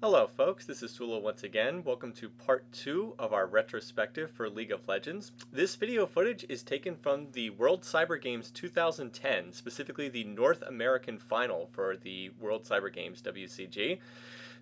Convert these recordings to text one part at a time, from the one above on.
Hello folks, this is Sullla once again. Welcome to part 2 of our retrospective for League of Legends. This video footage is taken from the World Cyber Games 2010, specifically the North American final for the World Cyber Games WCG.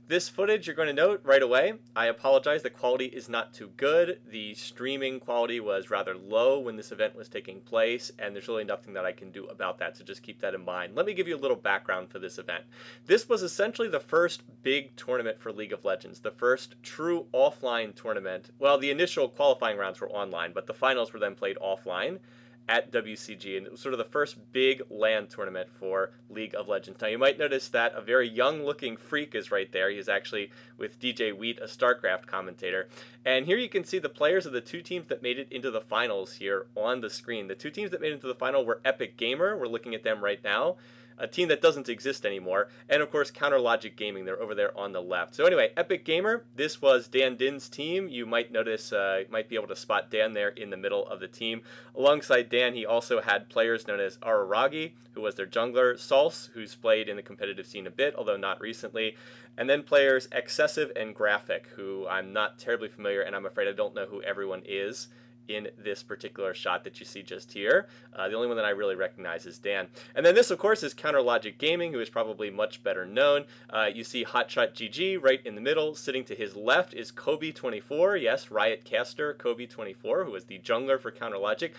This footage you're going to note right away. I apologize, the quality is not too good. The streaming quality was rather low when this event was taking place, and there's really nothing that I can do about that, so just keep that in mind. Let me give you a little background for this event. This was essentially the first big tournament for League of Legends, the first true offline tournament. Well, the initial qualifying rounds were online, but the finals were then played offline at WCG, and it was sort of the first big LAN tournament for League of Legends. Now you might notice that a very young looking Freak is right there. He's actually with DJ Wheat, a StarCraft commentator. And here you can see the players of the two teams that made it into the finals here on the screen. The two teams that made it into the final were Epic Gamer, we're looking at them right now, a team that doesn't exist anymore, and of course Counterlogic Gaming, they're over there on the left. So anyway, Epic Gamer, this was Dan Din's team. You might notice, might be able to spot Dan there in the middle of the team. Alongside Dan, he also had players known as Araragi, who was their jungler, Sullla, who's played in the competitive scene a bit, although not recently, and then players Excessive and Graphic, who I'm not terribly familiar, and I'm afraid I don't know who everyone is in this particular shot that you see just here. The only one that I really recognize is Dan. And then this, of course, is Counterlogic Gaming, who is probably much better known. You see Hotshot GG right in the middle. Sitting to his left is Kobe24, yes, Riot Caster Kobe24, who is the jungler for Counterlogic.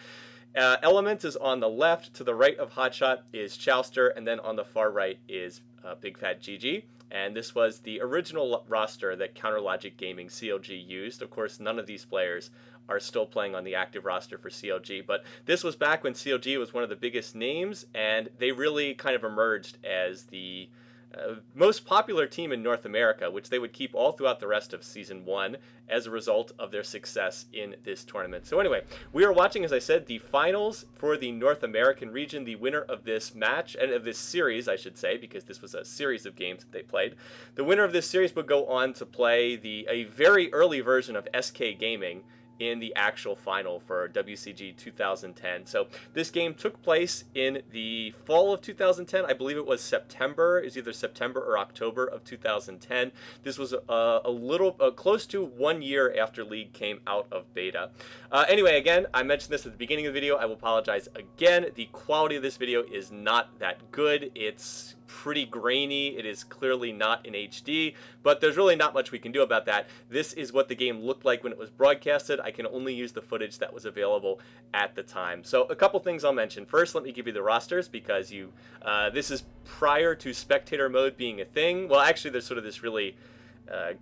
Element is on the left. To the right of Hotshot is Chowster, and then on the far right is Big Fat GG. And this was the original roster that Counterlogic Gaming CLG used. Of course, none of these players are still playing on the active roster for CLG, but this was back when CLG was one of the biggest names, and they really kind of emerged as the most popular team in North America, which they would keep all throughout the rest of Season 1 as a result of their success in this tournament. So anyway, we are watching, as I said, the finals for the North American region. The winner of this match, and of this series, I should say, because this was a series of games that they played. The winner of this series would go on to play a very early version of SK Gaming in the actual final for WCG 2010. So this game took place in the fall of 2010. I believe it was September. It was either September or October of 2010. This was a little close to 1 year after League came out of beta. Anyway, again, I mentioned this at the beginning of the video. I will apologize again. The quality of this video is not that good. It's pretty grainy. It is clearly not in HD, but there's really not much we can do about that. This is what the game looked like when it was broadcasted. I can only use the footage that was available at the time. So a couple things I'll mention. First, let me give you the rosters, because this is prior to Spectator Mode being a thing. Well, actually, there's sort of this really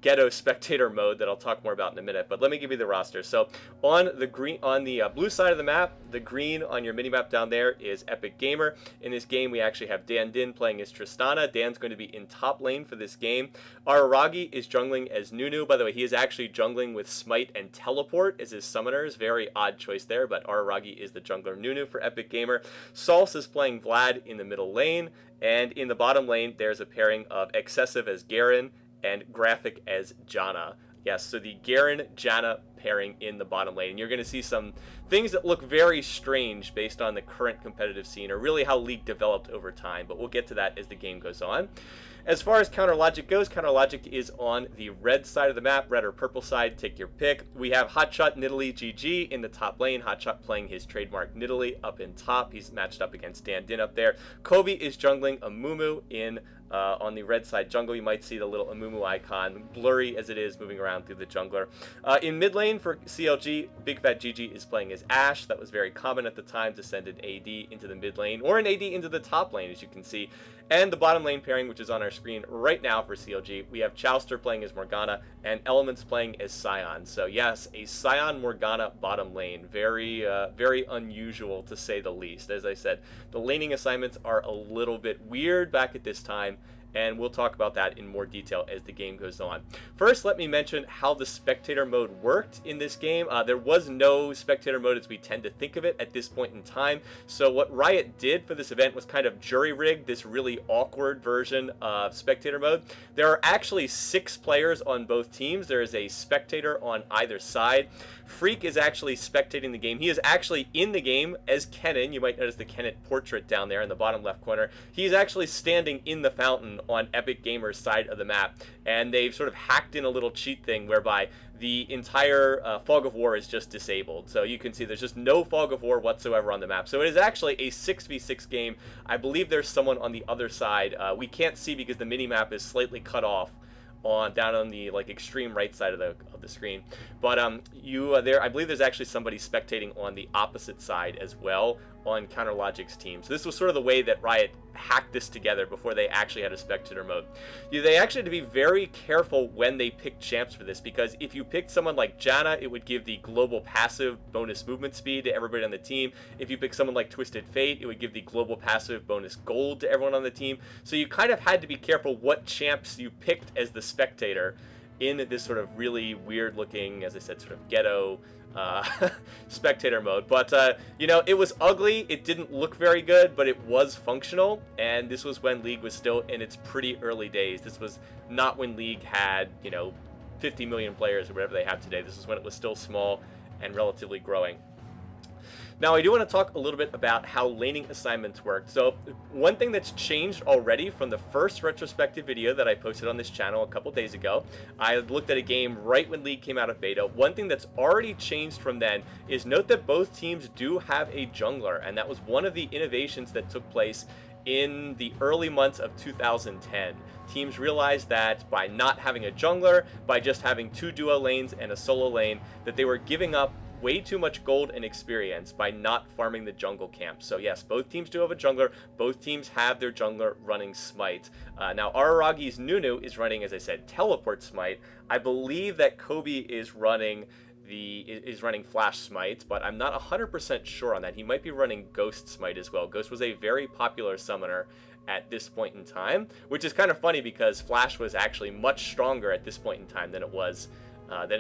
ghetto Spectator Mode that I'll talk more about in a minute, but let me give you the roster. So on the blue side of the map, the green on your mini-map down there is Epic Gamer. In this game, we actually have Dan Din playing as Tristana. Dan's going to be in top lane for this game. Araragi is jungling as Nunu. By the way, he is actually jungling with Smite and Teleport as his summoners. Very odd choice there, but Araragi is the jungler Nunu for Epic Gamer. Sullla is playing Vlad in the middle lane, and in the bottom lane, there's a pairing of Excessive as Garen and Graphic as Janna. Yes, so the Garen-Janna pairing in the bottom lane. And you're going to see some things that look very strange based on the current competitive scene, or really how League developed over time, but we'll get to that as the game goes on. As far as Counterlogic goes, Counterlogic is on the red side of the map, red or purple side, take your pick. We have Hotshot Nidalee GG in the top lane, Hotshot playing his trademark Nidalee up in top. He's matched up against Dan Din up there. Kobe is jungling Amumu in on the red side jungle. You might see the little Amumu icon, blurry as it is, moving around through the jungler. In mid lane for CLG, Big Fat GG is playing as Ashe. That was very common at the time, to send an AD into the mid lane, or an AD into the top lane, as you can see. And the bottom lane pairing, which is on our screen right now for CLG, we have Chowster playing as Morgana, and Elements playing as Scion. So yes, a Scion Morgana bottom lane. Very, very unusual, to say the least. As I said, the laning assignments are a little bit weird back at this time, and we'll talk about that in more detail as the game goes on. First, let me mention how the Spectator Mode worked in this game. There was no Spectator Mode as we tend to think of it at this point in time, so what Riot did for this event was kind of jury-rigged this really awkward version of Spectator Mode. There are actually 6 players on both teams. There is a spectator on either side. Freak is actually spectating the game. He is actually in the game as Kennen. You might notice the Kennen portrait down there in the bottom left corner. He's actually standing in the fountain on Epic Gamer's side of the map, and they've sort of hacked in a little cheat thing whereby the entire Fog of War is just disabled. So you can see there's just no Fog of War whatsoever on the map. So it is actually a 6v6 game. I believe there's someone on the other side. We can't see because the minimap is slightly cut off down on the extreme right side of the screen. But there, I believe there's actually somebody spectating on the opposite side as well on Counterlogic's team. So this was sort of the way that Riot hacked this together before they actually had a spectator mode. They actually had to be very careful when they picked champs for this, because if you picked someone like Janna, it would give the global passive bonus movement speed to everybody on the team. If you pick someone like Twisted Fate, it would give the global passive bonus gold to everyone on the team. So you kind of had to be careful what champs you picked as the spectator in this sort of really weird looking, as I said, sort of ghetto spectator mode. But you know, it was ugly, it didn't look very good, but it was functional, and this was when League was still in its pretty early days. This was not when League had, you know, 50 million players or whatever they have today. This is when it was still small and relatively growing. Now, I do want to talk a little bit about how laning assignments work. So one thing that's changed already from the first retrospective video that I posted on this channel a couple days ago, I looked at a game right when League came out of beta. One thing that's already changed from then is note that both teams do have a jungler, and that was one of the innovations that took place in the early months of 2010. Teams realized that by not having a jungler, by just having 2 duo lanes and a solo lane, that they were giving up way too much gold and experience by not farming the jungle camp. So yes, both teams do have a jungler. Both teams have their jungler running Smite. Now Araragi's Nunu is running, as I said, Teleport Smite. I believe that Kobe is running Flash Smite, but I'm not 100% sure on that. He might be running Ghost Smite as well. Ghost was a very popular summoner at this point in time, which is kind of funny because Flash was actually much stronger at this point in time than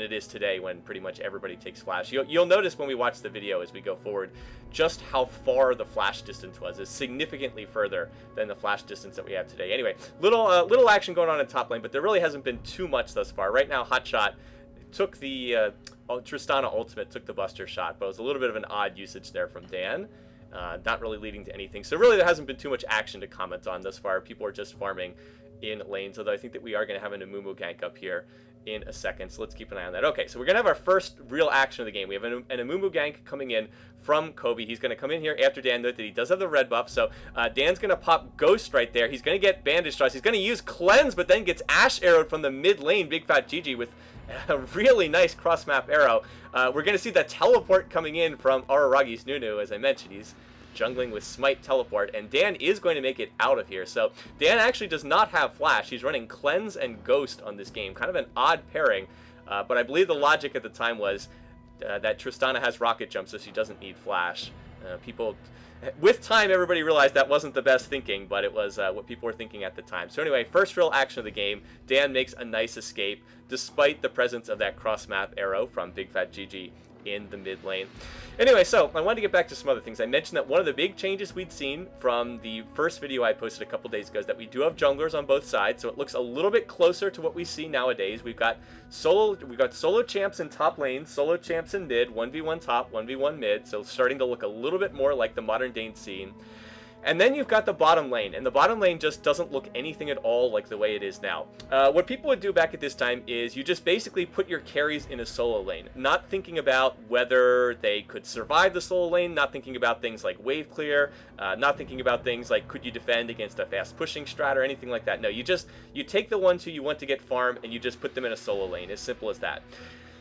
it is today, when pretty much everybody takes Flash. You'll notice when we watch the video as we go forward just how far the Flash distance was. It's significantly further than the Flash distance that we have today. Anyway, little action going on in top lane, but there really hasn't been too much thus far. Right now, Hotshot took the Tristana ultimate, took the Buster shot, but it was a little bit of an odd usage there from Dan. Not really leading to anything. So really there hasn't been too much action to comment on thus far. People are just farming in lanes, although I think that we are going to have an Amumu gank up here in a second, so let's keep an eye on that. Okay, so we're going to have our first real action of the game. We have an Amumu gank coming in from Kobe. He's going to come in here after Dan. Note that he does have the red buff, so Dan's going to pop Ghost right there. He's going to get Bandage Trust. He's going to use Cleanse, but then gets Ash arrowed from the mid lane, Big Fat GG, with a really nice cross-map arrow. We're going to see the teleport coming in from Araragi's Nunu. As I mentioned, he's jungling with Smite Teleport, and Dan is going to make it out of here. So Dan actually does not have Flash. He's running Cleanse and Ghost on this game. Kind of an odd pairing, but I believe the logic at the time was that Tristana has Rocket Jump, so she doesn't need Flash. With time, everybody realized that wasn't the best thinking, but it was what people were thinking at the time. So anyway, first real action of the game, Dan makes a nice escape, despite the presence of that cross-map arrow from Big Fat GG in the mid lane. Anyway, so I wanted to get back to some other things. I mentioned that one of the big changes we'd seen from the first video I posted a couple days ago is that we do have junglers on both sides, so it looks a little bit closer to what we see nowadays. We've got solo champs in top lane, solo champs in mid, 1v1 top, 1v1 mid, so starting to look a little bit more like the modern day scene. And then you've got the bottom lane, and the bottom lane just doesn't look anything at all like the way it is now. What people would do back at this time is you just basically put your carries in a solo lane, not thinking about whether they could survive the solo lane, not thinking about things like wave clear, not thinking about things like could you defend against a fast pushing strat or anything like that. No, you take the ones who you want to get farm and you just put them in a solo lane, as simple as that.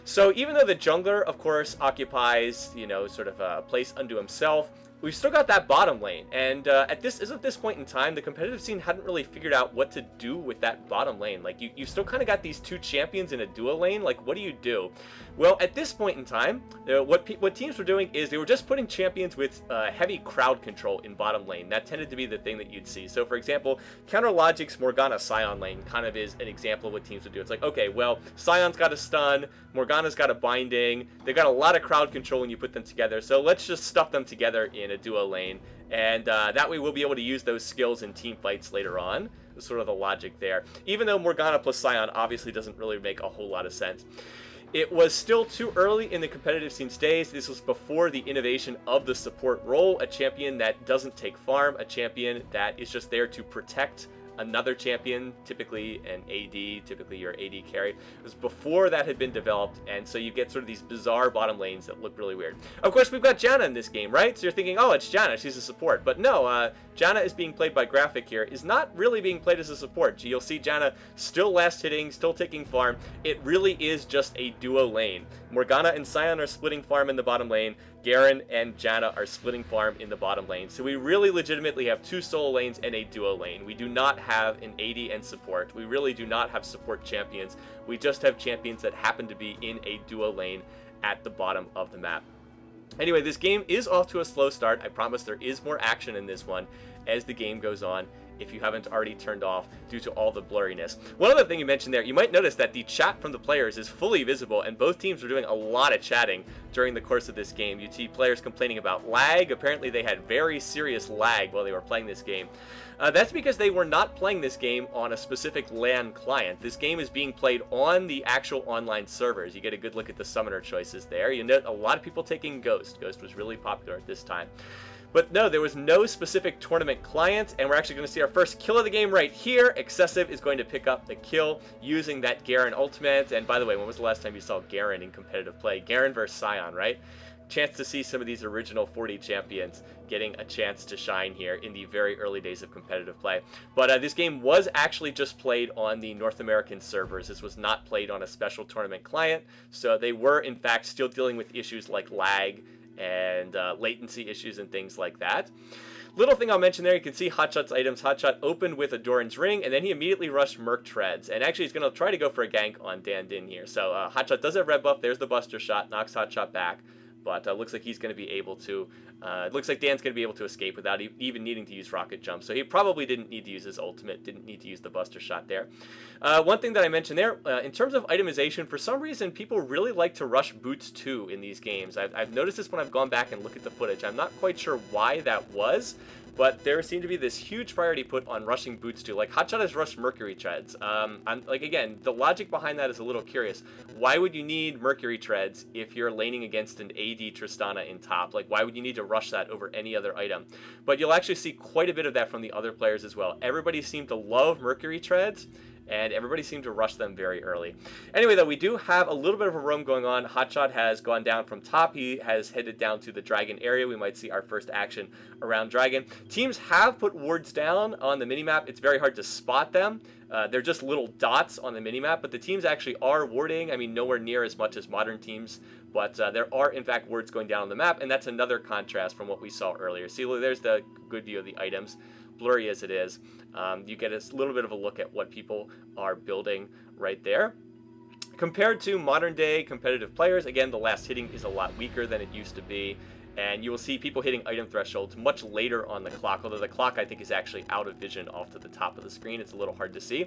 So even though the jungler, of course, occupies, you know, sort of a place unto himself, we've still got that bottom lane, and at this point in time, the competitive scene hadn't really figured out what to do with that bottom lane. Like, you still kind of got these two champions in a duo lane. Like, what do you do? Well, at this point in time, what teams were doing is they were just putting champions with heavy crowd control in bottom lane. That tended to be the thing that you'd see. So, for example, Counterlogic's Morgana Scion lane kind of is an example of what teams would do. It's like, okay, well, Scion's got a stun, Morgana's got a binding, they've got a lot of crowd control when you put them together, so let's just stuff them together in a duo lane, and that way we'll be able to use those skills in team fights later on. That's sort of the logic there. Even though Morgana plus Scion obviously doesn't really make a whole lot of sense. It was still too early in the competitive scene days. This was before the innovation of the support role, a champion that doesn't take farm, a champion that is just there to protect another champion, typically an AD, typically your AD carry. It was before that had been developed, and so you get sort of these bizarre bottom lanes that look really weird. Of course, we've got Janna in this game, right? So you're thinking, oh, it's Janna, she's a support. But no, Janna is being played by Graphic here, is not really being played as a support. You'll see Janna still last hitting, still taking farm. It really is just a duo lane. Morgana and Scion are splitting farm in the bottom lane. Garen and Janna are splitting farm in the bottom lane. So we really legitimately have two solo lanes and a duo lane. We do not have an AD and support. We really do not have support champions. We just have champions that happen to be in a duo lane at the bottom of the map. Anyway, this game is off to a slow start. I promise there is more action in this one as the game goes on, if you haven't already turned off due to all the blurriness. One other thing you mentioned there, you might notice that the chat from the players is fully visible, and both teams were doing a lot of chatting during the course of this game. You'd see players complaining about lag. Apparently they had very serious lag while they were playing this game. That's because they were not playing this game on a specific LAN client. This game is being played on the actual online servers. You get a good look at the summoner choices there. You note a lot of people taking Ghost. Ghost was really popular at this time. But no, there was no specific tournament client, and we're actually going to see our first kill of the game right here. Excessive is going to pick up the kill using that Garen ultimate. And by the way, when was the last time you saw Garen in competitive play? Garen versus Scion, right? Chance to see some of these original 40 champions getting a chance to shine here in the very early days of competitive play. But this game was actually just played on the North American servers. This was not played on a special tournament client, so they were in fact still dealing with issues like lag and latency issues and things like that. Little thing I'll mention there, you can see Hotshot's items. Hotshot opened with a Doran's Ring, and then he immediately rushed Merc Treads. And actually, he's going to try to go for a gank on Dan Din here. So Hotshot does have red buff. There's the Buster Shot, knocks Hotshot back. But looks like he's going to be able to, it looks like Dan's going to be able to escape without even needing to use Rocket Jump. So he probably didn't need to use his ultimate, didn't need to use the Buster Shot there. One thing that I mentioned there, in terms of itemization, for some reason people really like to rush Boots 2 in these games. I've noticed this when I've gone back and looked at the footage. I'm not quite sure why that was, but there seemed to be this huge priority put on rushing Boots 2. Like, Hotshot has rushed Mercury Treads. Like, again, the logic behind that is a little curious. Why would you need Mercury Treads if you're laning against an AD Tristana in top? Like, why would you need to rush that over any other item? But you'll actually see quite a bit of that from the other players as well. Everybody seemed to love Mercury Treads, and everybody seemed to rush them very early. Anyway, though, we do have a little bit of a roam going on. Hotshot has gone down from top. He has headed down to the Dragon area. We might see our first action around Dragon. Teams have put wards down on the minimap. It's very hard to spot them. They're just little dots on the minimap, but the teams actually are warding. I mean, nowhere near as much as modern teams, but there are, in fact, wards going down on the map, and that's another contrast from what we saw earlier. See, there's the good view of the items. Blurry as it is, you get a little bit of a look at what people are building right there. Compared to modern day competitive players, again, the last hitting is a lot weaker than it used to be. And you will see people hitting item thresholds much later on the clock, although the clock, I think, is actually out of vision off to the top of the screen. It's a little hard to see.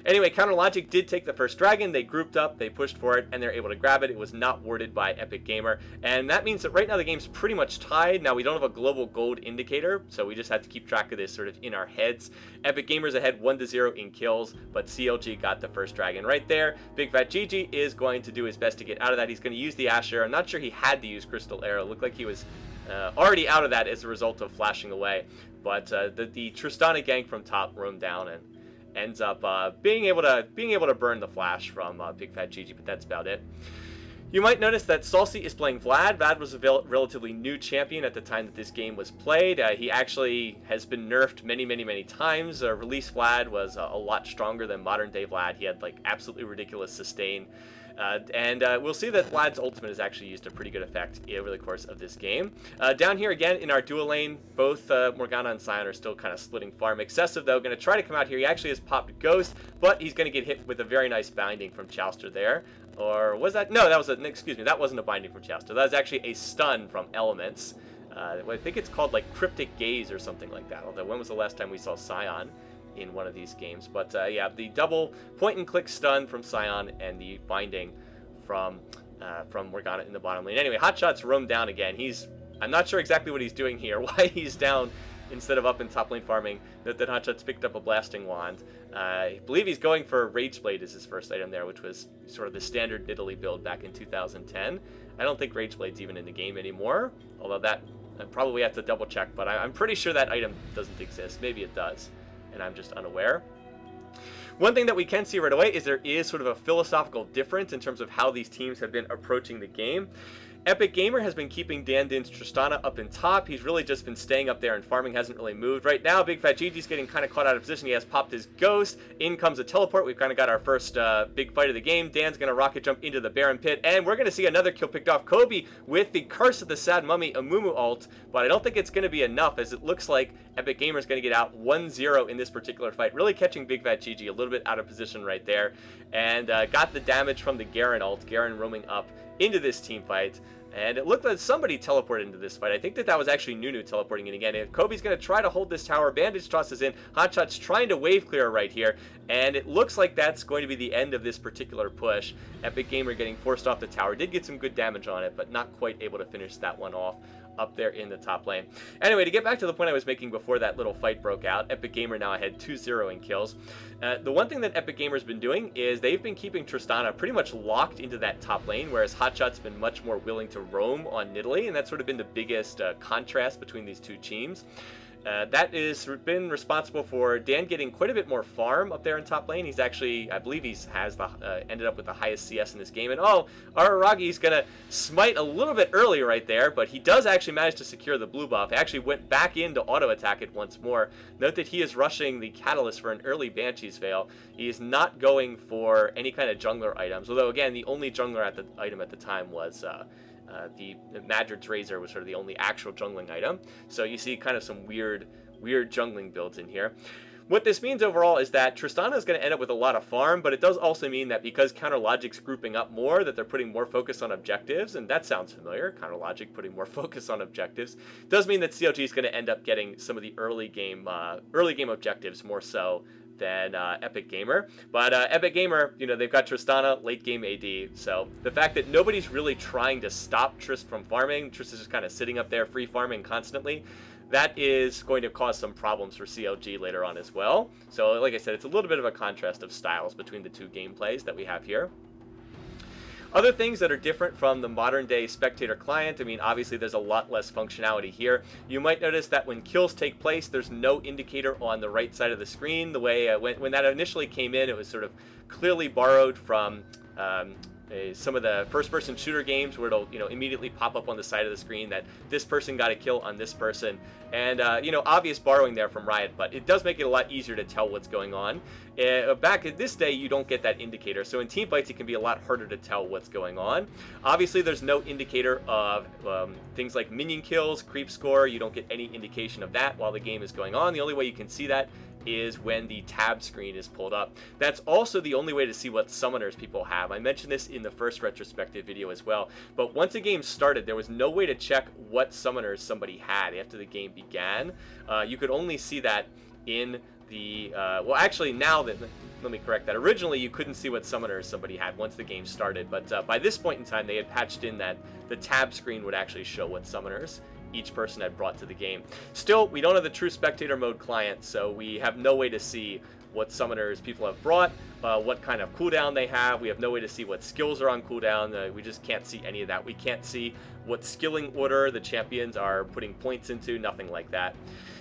Anyway, Counter Logic did take the first dragon. They grouped up, they pushed for it, and they're able to grab it. It was not warded by Epic Gamer, and that means that right now the game's pretty much tied. Now, we don't have a global gold indicator, so we just have to keep track of this sort of in our heads. Epic Gamer's ahead 1-0 in kills, but CLG got the first dragon right there. Big Fat GG is going to do his best to get out of that. He's going to use the Ash Arrow. I'm not sure he had to use Crystal Arrow. It looked like he was already out of that as a result of flashing away, but the Tristana gank from top roamed down and ends up being able to burn the flash from Big Fat GG, but that's about it. You might notice that Salsi is playing Vlad. Vlad was a relatively new champion at the time that this game was played. He actually has been nerfed many times. Release Vlad was a lot stronger than modern day Vlad. He had like absolutely ridiculous sustain. We'll see that Vlad's ultimate has actually used a pretty good effect over the course of this game. Down here again in our dual lane, both Morgana and Scion are still kind of splitting farm. Excessive, though, going to try to come out here. He actually has popped Ghost, but he's going to get hit with a very nice binding from Chouster there. Or was that? No, that was excuse me, that wasn't a binding from Chouster. That was actually a stun from Elements. I think it's called like Cryptic Gaze or something like that. Although when was the last time we saw Scion in one of these games? But yeah, the double point and click stun from Scion and the binding from Morgana in the bottom lane. Anyway, Hotshot's roamed down again. I'm not sure exactly what he's doing here, why he's down instead of up in top lane farming. Note that Hotshot's picked up a blasting wand. I believe he's going for Rage Blade as his first item there, which was sort of the standard Nidalee build back in 2010. I don't think Rage Blade's even in the game anymore, although that I probably have to double check, but I'm pretty sure that item doesn't exist. Maybe it does. and I'm just unaware. One thing that we can see right away is there is sort of a philosophical difference in terms of how these teams have been approaching the game. Epic Gamer has been keeping Dan Din's Tristana up in top. He's really just been staying up there, and farming hasn't really moved. Right now, Big Fat Gigi's getting kind of caught out of position. He has popped his Ghost. In comes a teleport. We've kind of got our first big fight of the game. Dan's going to rocket jump into the Baron Pit, and we're going to see another kill picked off. Kobe with the Curse of the Sad Mummy Amumu ult, but I don't think it's going to be enough, as it looks like Epic Gamer is going to get out 1-0 in this particular fight. Really catching Big Fat Gigi a little bit out of position right there, and got the damage from the Garen ult. Garen roaming up into this team fight. And it looked like somebody teleported into this fight. I think that was actually Nunu teleporting in again. Kobe's going to try to hold this tower. Bandage tosses in. Hotshot's trying to wave clear right here. And it looks like that's going to be the end of this particular push. Epic Gamer getting forced off the tower. Did get some good damage on it, but not quite able to finish that one off up there in the top lane. Anyway, to get back to the point I was making before that little fight broke out, Epic Gamer now ahead 2-0 in kills. The one thing that Epic Gamer's been doing is they've been keeping Tristana pretty much locked into that top lane, whereas Hotshot's been much more willing to roam on Nidalee, and that's sort of been the biggest contrast between these two teams. That has been responsible for Dan getting quite a bit more farm up there in top lane. He's actually, I believe ended up with the highest CS in this game. And oh, Araragi's going to smite a little bit early right there, but he does actually manage to secure the blue buff. He actually went back in to auto-attack it once more. Note that he is rushing the Catalyst for an early Banshee's Veil. He is not going for any kind of jungler items, although again, the only jungler item at the time was the Madrid's Razor was sort of the only actual jungling item. So you see kind of some weird jungling builds in here. What this means overall is that Tristana is going to end up with a lot of farm, but it does also mean that because Counter Logic's grouping up more, that they're putting more focus on objectives, and that sounds familiar. Counter Logic putting more focus on objectives does mean that CLG is going to end up getting some of the early game objectives more so than Epic Gamer. But Epic Gamer, you know, they've got Tristana, late game AD, so the fact that nobody's really trying to stop Trist from farming, Trist is just kind of sitting up there free farming constantly, that is going to cause some problems for CLG later on as well. So like I said, it's a little bit of a contrast of styles between the two gameplays that we have here. Other things that are different from the modern day Spectator client, I mean, obviously there's a lot less functionality here. You might notice that when kills take place, there's no indicator on the right side of the screen. The way, when that initially came in, it was sort of clearly borrowed from some of the first-person shooter games where it'll, you know, immediately pop up on the side of the screen that this person got a kill on this person. And, you know, obvious borrowing there from Riot, but it does make it a lot easier to tell what's going on. Back in this day, you don't get that indicator. So in teamfights, it can be a lot harder to tell what's going on. Obviously, there's no indicator of things like minion kills, creep score. You don't get any indication of that while the game is going on. The only way you can see that is when the tab screen is pulled up. That's also the only way to see what summoners people have. I mentioned this in the first retrospective video as well, but once a game started, there was no way to check what summoners somebody had after the game began. You could only see that in the, well actually now that, let me correct that. Originally, you couldn't see what summoners somebody had once the game started, but by this point in time, they had patched in that the tab screen would actually show what summoners each person had brought to the game. Still, we don't have the true Spectator Mode client, so we have no way to see what summoners people have brought, what kind of cooldown they have. We have no way to see what skills are on cooldown. We just can't see any of that. We can't see what skilling order the champions are putting points into, nothing like that.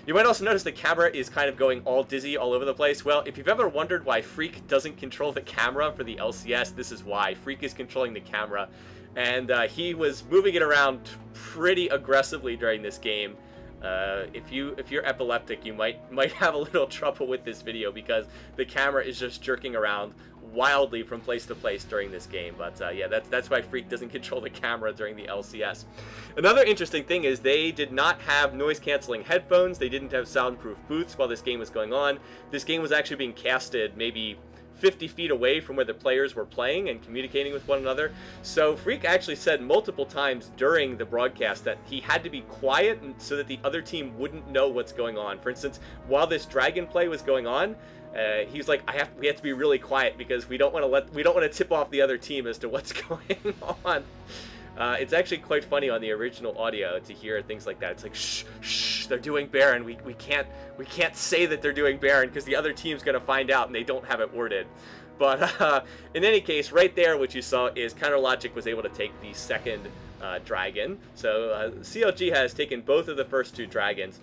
You might also notice the camera is kind of going all dizzy all over the place. Well, if you've ever wondered why Freak doesn't control the camera for the LCS, this is why. Freak is controlling the camera, and he was moving it around pretty aggressively during this game. If you're epileptic, you might have a little trouble with this video because the camera is just jerking around wildly from place to place during this game. But yeah, that's why Freak doesn't control the camera during the LCS. Another interesting thing is they did not have noise-canceling headphones. They didn't have soundproof booths while this game was going on. This game was actually being casted maybe 50 feet away from where the players were playing and communicating with one another. So Freak actually said multiple times during the broadcast that he had to be quiet so that the other team wouldn't know what's going on. For instance, while this dragon play was going on, he's like, we have to be really quiet because we don't want to tip off the other team as to what's going on. It's actually quite funny on the original audio to hear things like that. It's like, shh, shh, they're doing Baron. We can't say that they're doing Baron because the other team's gonna find out and they don't have it worded. But in any case, right there, what you saw is Counter Logic was able to take the second dragon. So CLG has taken both of the first 2 dragons,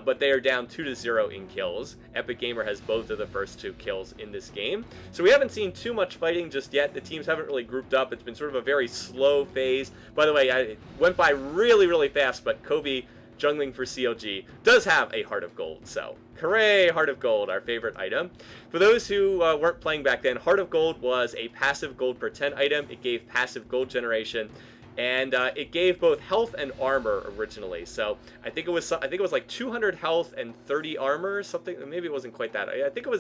but they are down 2-0 in kills. Epic Gamer has both of the first 2 kills in this game. So we haven't seen too much fighting just yet. The teams haven't really grouped up. It's been sort of a very slow phase. By the way, I went by really, really fast, but Kobe, jungling for CLG, does have a Heart of Gold. So hooray, Heart of Gold, our favorite item. For those who weren't playing back then, Heart of Gold was a passive gold per 10 item. It gave passive gold generation, and it gave both health and armor originally. So I think it was like 200 health and 30 armor or something. Maybe it wasn't quite that. I think it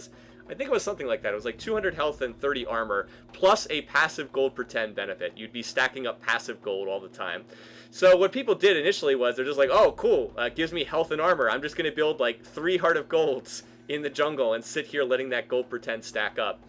was something like that. It was like 200 health and 30 armor plus a passive gold per 10 benefit. You'd be stacking up passive gold all the time. So what people did initially was they're just like, oh, cool, gives me health and armor. I'm just going to build like 3 Heart of Golds in the jungle and sit here letting that gold per 10 stack up.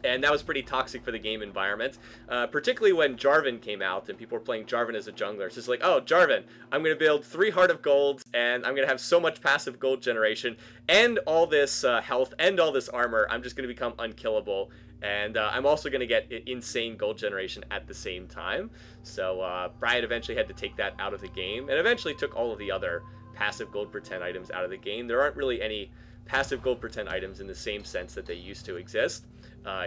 And that was pretty toxic for the game environment, particularly when Jarvan came out and people were playing Jarvan as a jungler. It's just like, oh, Jarvan, I'm going to build 3 Heart of Golds, and I'm going to have so much passive gold generation, and all this health, and all this armor. I'm just going to become unkillable, and I'm also going to get insane gold generation at the same time. So Riot eventually had to take that out of the game, and eventually took all of the other passive gold per 10 items out of the game. There aren't really any passive gold per 10 items in the same sense that they used to exist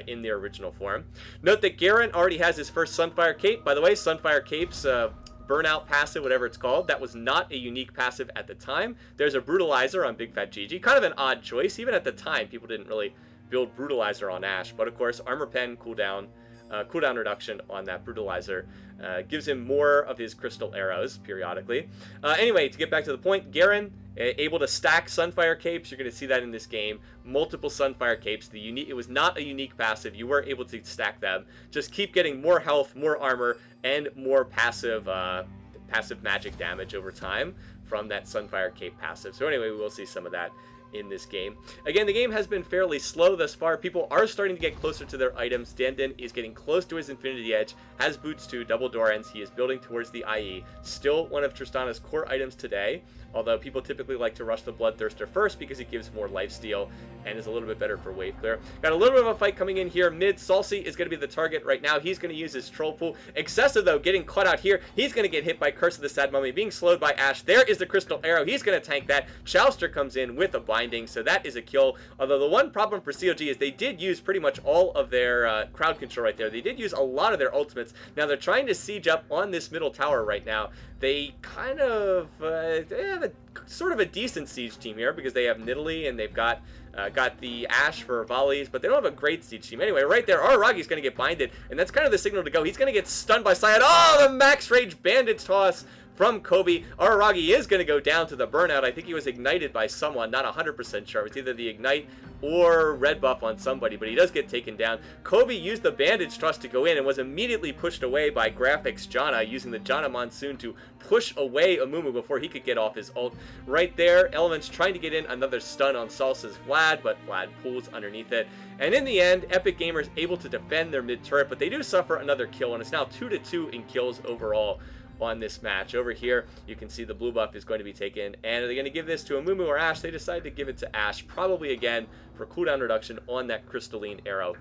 in their original form. Note that Garen already has his first Sunfire Cape. By the way, Sunfire Cape's burnout passive, whatever it's called, that was not a unique passive at the time. There's a Brutalizer on Big Fat GG. Kind of an odd choice. Even at the time, people didn't really build Brutalizer on Ashe. But of course, Armor Pen cooldown reduction on that Brutalizer gives him more of his crystal arrows periodically. Anyway, to get back to the point, Garen able to stack Sunfire Capes. You're going to see that in this game. Multiple Sunfire Capes. It was not a unique passive. You were able to stack them. Just keep getting more health, more armor, and more passive magic damage over time from that Sunfire Cape passive. So anyway, we will see some of that in this game. Again, the game has been fairly slow thus far. People are starting to get closer to their items. Dandin is getting close to his Infinity Edge, has boots too, double Dorans. He is building towards the IE. Still one of Tristana's core items today, although people typically like to rush the Bloodthirster first because it gives more lifesteal and is a little bit better for wave clear. Got a little bit of a fight coming in here mid. Salsi is going to be the target right now. He's going to use his Troll Pool. Excessive, though, getting caught out here. He's going to get hit by Curse of the Sad Mummy, being slowed by Ashe. There is the Crystal Arrow. He's going to tank that. Chouster comes in with a binding, so that is a kill. Although the one problem for CLG is they did use pretty much all of their crowd control right there. They did use a lot of their ultimates. Now they're trying to siege up on this middle tower right now. They kind of they have sort of a decent siege team here because they have Nidalee and they've got the Ashe for volleys, but they don't have a great siege team. Anyway, right there, Araragi's going to get binded, and that's kind of the signal to go. He's going to get stunned by Scion. Oh, the max rage bandage toss from Kobe. Araragi is going to go down to the burnout. I think he was ignited by someone, not 100% sure. It's either the ignite or red buff on somebody, but he does get taken down. Kobe used the bandage toss to go in and was immediately pushed away by Graphics Janna, using the Janna Monsoon to push away Amumu before he could get off his ult. Right there, Element's trying to get in another stun on Salsa's Vlad, but Vlad pulls underneath it. And in the end, Epic Gamers able to defend their mid turret, but they do suffer another kill, and it's now 2-2 in kills overall on this match. Over here, you can see the blue buff is going to be taken, and are they going to give this to Amumu or Ashe? They decided to give it to Ashe, probably again for cooldown reduction on that crystalline arrow.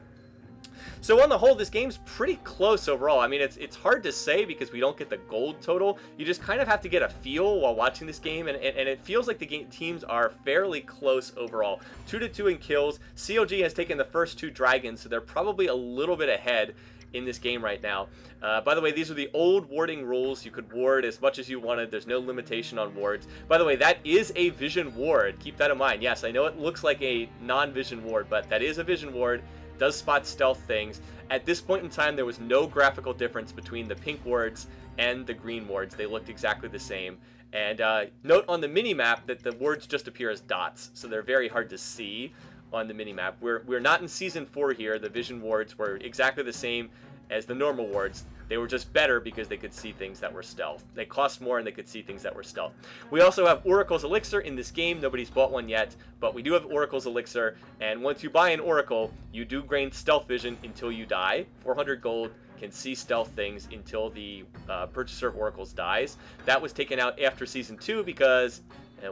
So on the whole, this game's pretty close overall. I mean, it's hard to say because we don't get the gold total. You just kind of have to get a feel while watching this game, and it feels like the teams are fairly close overall. 2-2 in kills. CLG has taken the first 2 dragons, so they're probably a little bit ahead in this game right now. By the way, these are the old warding rules. You could ward as much as you wanted. There's no limitation on wards. By the way, that is a vision ward. Keep that in mind. Yes, I know it looks like a non-vision ward, but that is a vision ward. Does spot stealth things. At this point in time, there was no graphical difference between the pink wards and the green wards. They looked exactly the same. And note on the mini-map that the wards just appear as dots, so they're very hard to see on the minimap. We're not in Season 4 here. The Vision wards were exactly the same as the normal wards. They were just better because they could see things that were stealth. They cost more and they could see things that were stealth. We also have Oracle's Elixir in this game. Nobody's bought one yet, but we do have Oracle's Elixir, and once you buy an Oracle, you do gain stealth vision until you die. 400 gold, can see stealth things until the purchaser of Oracles dies. That was taken out after Season 2 because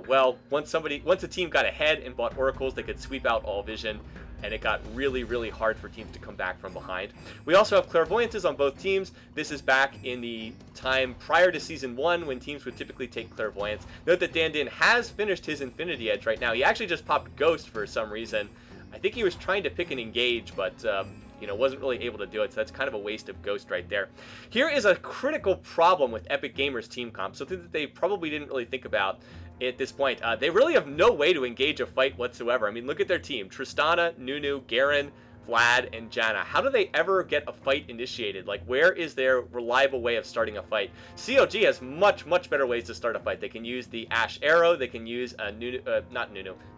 well, once a team got ahead and bought Oracles, they could sweep out all vision. and it got really, really hard for teams to come back from behind. We also have clairvoyances on both teams. This is back in the time prior to Season 1 when teams would typically take clairvoyance. Note that Dan has finished his Infinity Edge right now. He actually just popped Ghost for some reason. I think he was trying to pick an Engage, but you know, wasn't really able to do it, so that's kind of a waste of Ghost right there. Here is a critical problem with Epic Gamers team comp, something that they probably didn't really think about at this point. They really have no way to engage a fight whatsoever. I mean, look at their team. Tristana, Nunu, Garen, Vlad, and Janna. How do they ever get a fight initiated? Like, where is their reliable way of starting a fight? CLG has much, much better ways to start a fight. They can use the Ash Arrow. They can use a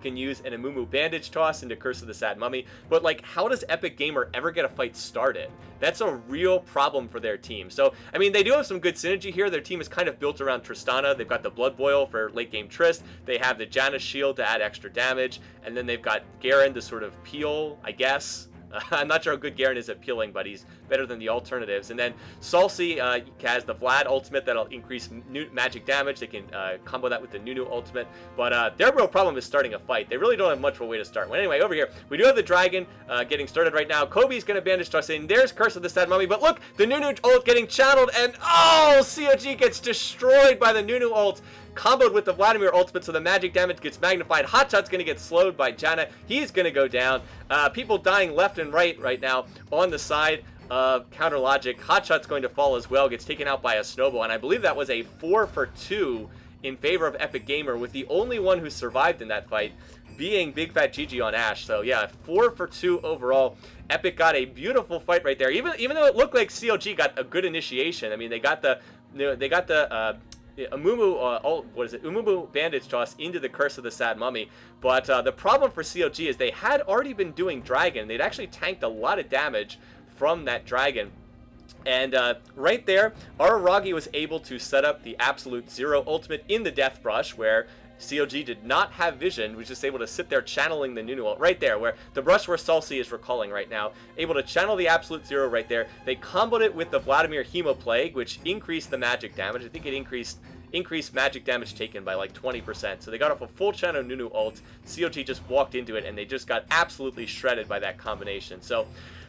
can use an Amumu Bandage Toss into Curse of the Sad Mummy. But, like, how does Epic Gamer ever get a fight started? That's a real problem for their team. So, I mean, they do have some good synergy here. Their team is kind of built around Tristana. They've got the Blood Boil for late game Trist. They have the Janna Shield to add extra damage. And then they've got Garen to sort of peel, I guess. I'm not sure how good Garen is at peeling, but he's better than the alternatives. And then Sullla has the Vlad ultimate that'll increase magic damage. They can combo that with the Nunu ultimate. But their real problem is starting a fight. They really don't have much of a way to start. Well, anyway, over here, we do have the Dragon getting started right now. Kobe's going to bandage toss in. There's Curse of the Sad Mummy. But look, the Nunu ult getting channeled. And oh, CLG gets destroyed by the Nunu ult. Comboed with the Vladimir ultimate, so the magic damage gets magnified. Hotshot's going to get slowed by Janna. He's going to go down. People dying left and right now on the side of Counter Logic. Hotshot's going to fall as well, gets taken out by a snowball, and I believe that was a 4-for-2 in favor of Epic Gamer, with the only one who survived in that fight being Big Fat Gigi on Ashe. So yeah, 4-for-2 overall. Epic got a beautiful fight right there. Even though it looked like CLG got a good initiation. I mean, they got the Amumu Bandage Toss into the Curse of the Sad Mummy. But the problem for CLG is they had already been doing Dragon. They'd actually tanked a lot of damage from that Dragon. And right there, Araragi was able to set up the Absolute Zero ultimate in the Death Brush, where CLG did not have vision, was just able to sit there channeling the Nunu ult right there, where the brush where Sullla is recalling right now, able to channel the Absolute Zero right there. They comboed it with the Vladimir Hemoplague, which increased the magic damage. I think it increased magic damage taken by like 20%. So they got off a full channel Nunu ult. CLG just walked into it, and they just got absolutely shredded by that combination. So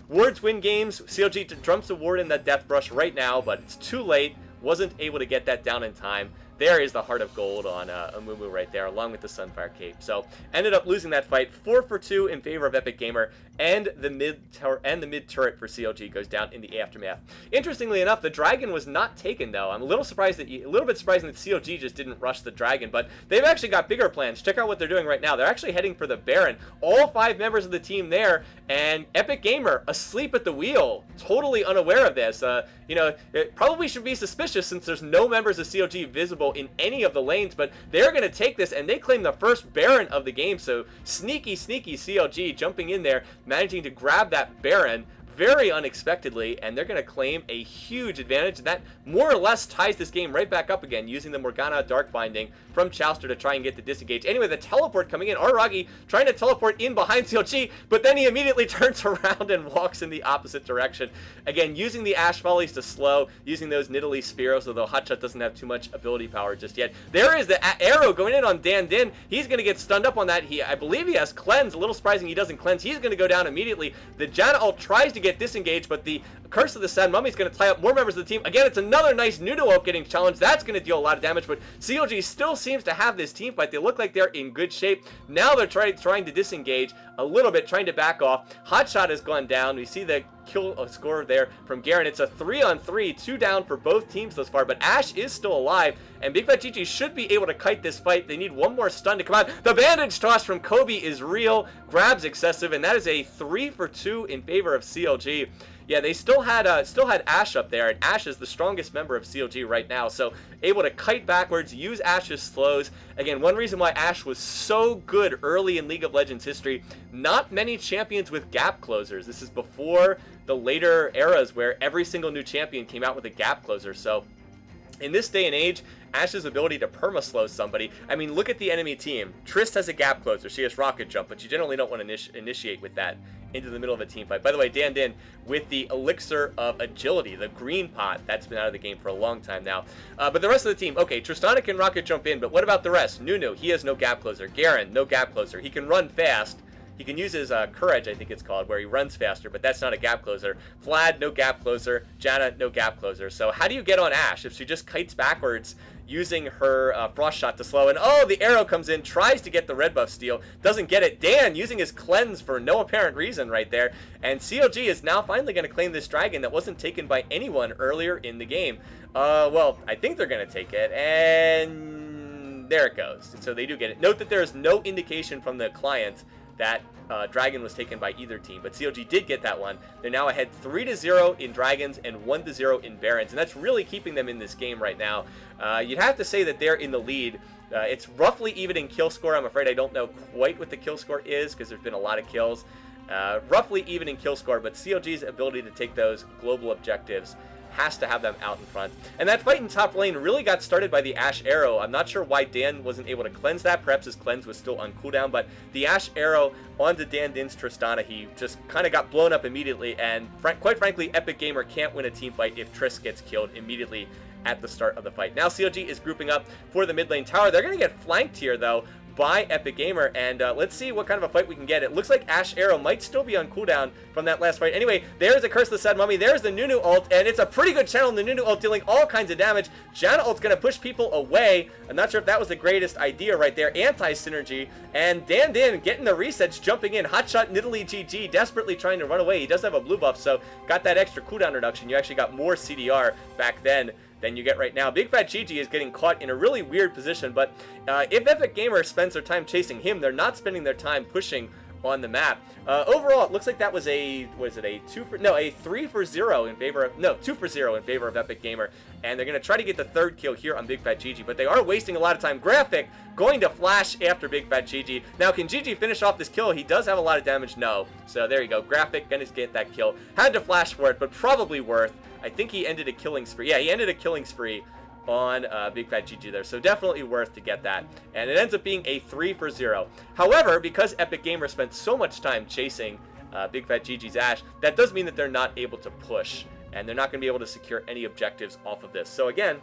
wards win games. CLG dumps a ward in that Death Brush right now, but it's too late. Wasn't able to get that down in time. There is the Heart of Gold on Amumu right there, along with the Sunfire Cape. So ended up losing that fight 4-for-2 in favor of Epic Gamer, and the mid turret for CLG goes down in the aftermath. Interestingly enough, the Dragon was not taken though. I'm a little bit surprising that CLG just didn't rush the Dragon, but they've actually got bigger plans. Check out what they're doing right now. They're actually heading for the Baron. All 5 members of the team there, and Epic Gamer asleep at the wheel, totally unaware of this. You know, it probably should be suspicious since there's no members of CLG visible in any of the lanes, but they're going to take this, and they claim the first Baron of the game. So sneaky CLG jumping in there, managing to grab that Baron very unexpectedly, and they're going to claim a huge advantage. That more or less ties this game right back up again, using the Morgana Dark Binding from Chowster to try and get the disengage. Anyway, the teleport coming in. Araragi trying to teleport in behind CLG, but then he immediately turns around and walks in the opposite direction. Again, using the Ash Volleys to slow, using those Nidalee Spearos, although Hotshot doesn't have too much ability power just yet. There is the arrow going in on Dan Din. He's going to get stunned up on that. I believe he has Cleanse. A little surprising he doesn't Cleanse. He's going to go down immediately. The Janna ult tries to get disengaged, but the Curse of the Sad Mummy is going to tie up more members of the team. Again, it's another nice Nunu ult getting challenged. That's going to deal a lot of damage, but CLG still seems to have this team fight. They look like they're in good shape. Now they're trying to disengage a little bit, trying to back off. Hotshot has gone down. We see the kill score there from Garen. It's a 3-on-3, 2 down for both teams thus far, but Ashe is still alive, and Big Fat Gigi should be able to kite this fight. They need one more stun to come out. The bandage toss from Kobe is real, grabs excessive, and that is a 3-for-2 in favor of CLG. Yeah, they still had Ashe up there, and Ashe is the strongest member of CLG right now, so able to kite backwards, use Ashe's slows. Again, one reason why Ashe was so good early in League of Legends history, not many champions with gap closers. This is before the later eras where every single new champion came out with a gap closer, so in this day and age, Ashe's ability to perma-slow somebody, I mean, look at the enemy team. Trist has a gap closer, she has Rocket Jump, but you generally don't want to initiate with that into the middle of a team fight. By the way, Dan Din with the Elixir of Agility, the green pot, that's been out of the game for a long time now. But the rest of the team, okay, Tristana can Rocket Jump in, but what about the rest? Nunu, he has no gap closer. Garen, no gap closer. He can run fast. He can use his Courage, I think it's called, where he runs faster, but that's not a gap closer. Vlad, no gap closer. Janna, no gap closer. So how do you get on Ashe if she just kites backwards using her Frost Shot to slow? And oh, the arrow comes in, tries to get the red buff steal, doesn't get it. Dan using his cleanse for no apparent reason right there. And CLG is now finally going to claim this dragon that wasn't taken by anyone earlier in the game. Well, I think they're going to take it, and there it goes. So they do get it. Note that there is no indication from the client that dragon was taken by either team, but CLG did get that one. They're now ahead 3-0 in dragons and 1-0 in barons, and that's really keeping them in this game right now. You'd have to say that they're in the lead. It's roughly even in kill score. I'm afraid I don't know quite what the kill score is because there's been a lot of kills. Roughly even in kill score, but CLG's ability to take those global objectives has to have them out in front. And that fight in top lane really got started by the Ashe arrow. I'm not sure why Dan wasn't able to cleanse that. Perhaps his cleanse was still on cooldown, but the Ashe arrow onto Dan Din's Tristana, he just kind of got blown up immediately, and quite frankly, Epic Gamer can't win a team fight if Triss gets killed immediately at the start of the fight. Now CLG is grouping up for the mid lane tower. They're going to get flanked here, though, by Epic Gamer, and let's see what kind of a fight we can get. It looks like Ashe arrow might still be on cooldown from that last fight. Anyway, there's the Curse of the Sad Mummy, there's the Nunu ult, and it's a pretty good channel in the Nunu ult, dealing all kinds of damage. Janna ult's gonna push people away. I'm not sure if that was the greatest idea right there. Anti-synergy, and Dan Din getting the resets, jumping in. Hotshot Nidalee GG, desperately trying to run away. He does have a blue buff, so got that extra cooldown reduction. You actually got more CDR back then than you get right now. Big Fat GG is getting caught in a really weird position, but if Epic Gamer spends their time chasing him, they're not spending their time pushing on the map. Overall, it looks like that was a, was it a 3 for 0 in favor of, no, 2 for 0 in favor of Epic Gamer, and they're going to try to get the third kill here on Big Fat GG, but they are wasting a lot of time. Graphic going to flash after Big Fat GG. Now, can GG finish off this kill? He does have a lot of damage. No. So there you go. Graphic going to get that kill. Had to flash for it, but probably worth. I think he ended a killing spree. Yeah, he ended a killing spree on Big Fat GG there, so definitely worth to get that. And it ends up being a 3 for 0. However, because Epic Gamer spent so much time chasing Big Fat GG's Ashe, that does mean that they're not able to push, and they're not going to be able to secure any objectives off of this. So again,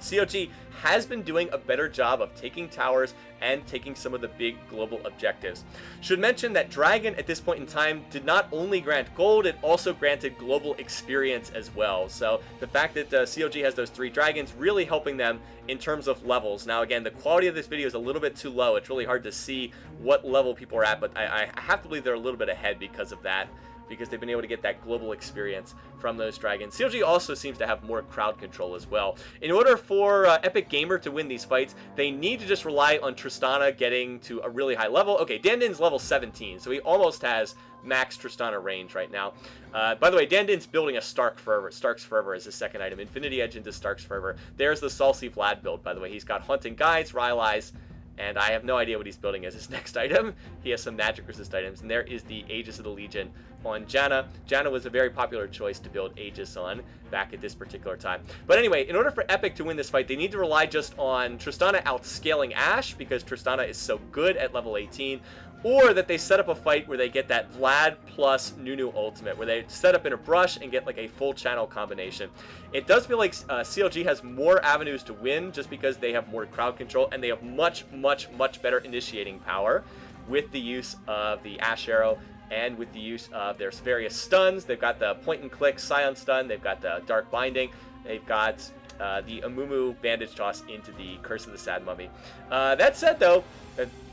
CLG has been doing a better job of taking towers and taking some of the big global objectives. Should mention that Dragon at this point in time did not only grant gold, it also granted global experience as well. So the fact that CLG has those 3 dragons really helping them in terms of levels. Now again, the quality of this video is a little bit too low. It's really hard to see what level people are at, but I have to believe they're a little bit ahead because of that, because they've been able to get that global experience from those dragons. CLG also seems to have more crowd control as well. In order for Epic Gamer to win these fights, they need to just rely on Tristana getting to a really high level. Okay, Dan Din's level 17, so he almost has max Tristana range right now. By the way, Dan Din's building a Stark's Fervor as his second item. Infinity Edge into Stark's Fervor. There's the Salsi Vlad build, by the way. He's got Haunting Guides, Ryle Eyes, and I have no idea what he's building as his next item. He has some magic resist items, and there is the Aegis of the Legion on Janna. Janna was a very popular choice to build Aegis on back at this particular time. But anyway, in order for Epic to win this fight, they need to rely just on Tristana outscaling Ashe, because Tristana is so good at level 18, or that they set up a fight where they get that Vlad plus Nunu ultimate, where they set up in a brush and get like a full channel combination. It does feel like CLG has more avenues to win just because they have more crowd control, and they have much better initiating power with the use of the Ashe arrow and with the use of their various stuns. They've got the point and click Scion stun, they've got the Dark Binding, they've got the Amumu Bandage Toss into the Curse of the Sad Mummy. That said though,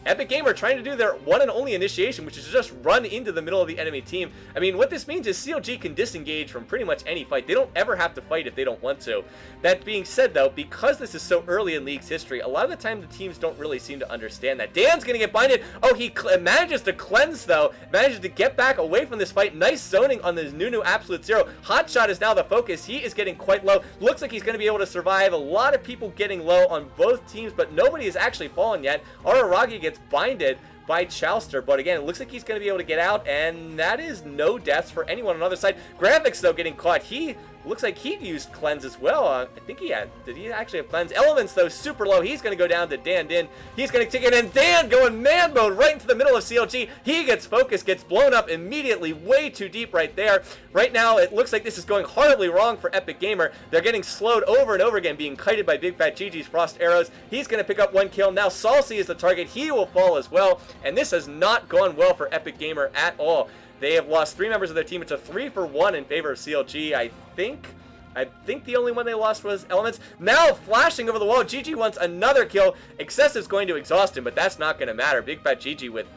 Epic Gamer trying to do their one and only initiation, which is just run into the middle of the enemy team. I mean, what this means is CLG can disengage from pretty much any fight. They don't ever have to fight if they don't want to. That being said, though, because this is so early in League's history, a lot of the time the teams don't really seem to understand that. Dan's going to get binded. Oh, he manages to cleanse, though. Manages to get back away from this fight. Nice zoning on this Nunu Absolute Zero. Hotshot is now the focus. He is getting quite low. Looks like he's going to be able to survive. A lot of people getting low on both teams, but nobody has actually fallen yet. Araragi gets binded by Chowster, but again, it looks like he's going to be able to get out, and that is no deaths for anyone on the other side. Graphics, though, getting caught. He Looks like he used Cleanse as well. I think he had. Did he actually have Cleanse? Elements, though, super low. He's going to go down to Dan Din. He's going to take it, and Dan going man mode right into the middle of CLG. He gets focused, gets blown up immediately, way too deep right there. Right now, it looks like this is going horribly wrong for Epic Gamer. They're getting slowed over and over again, being kited by Big Fat GG's Frost Arrows. He's going to pick up 1 kill. Now Sullla is the target. He will fall as well, and this has not gone well for Epic Gamer at all. They have lost 3 members of their team. It's a 3-for-1 in favor of CLG, I think the only one they lost was Elements. Now flashing over the wall. GG wants another kill. Excessive's going to exhaust him, but that's not going to matter. Big Fat GG with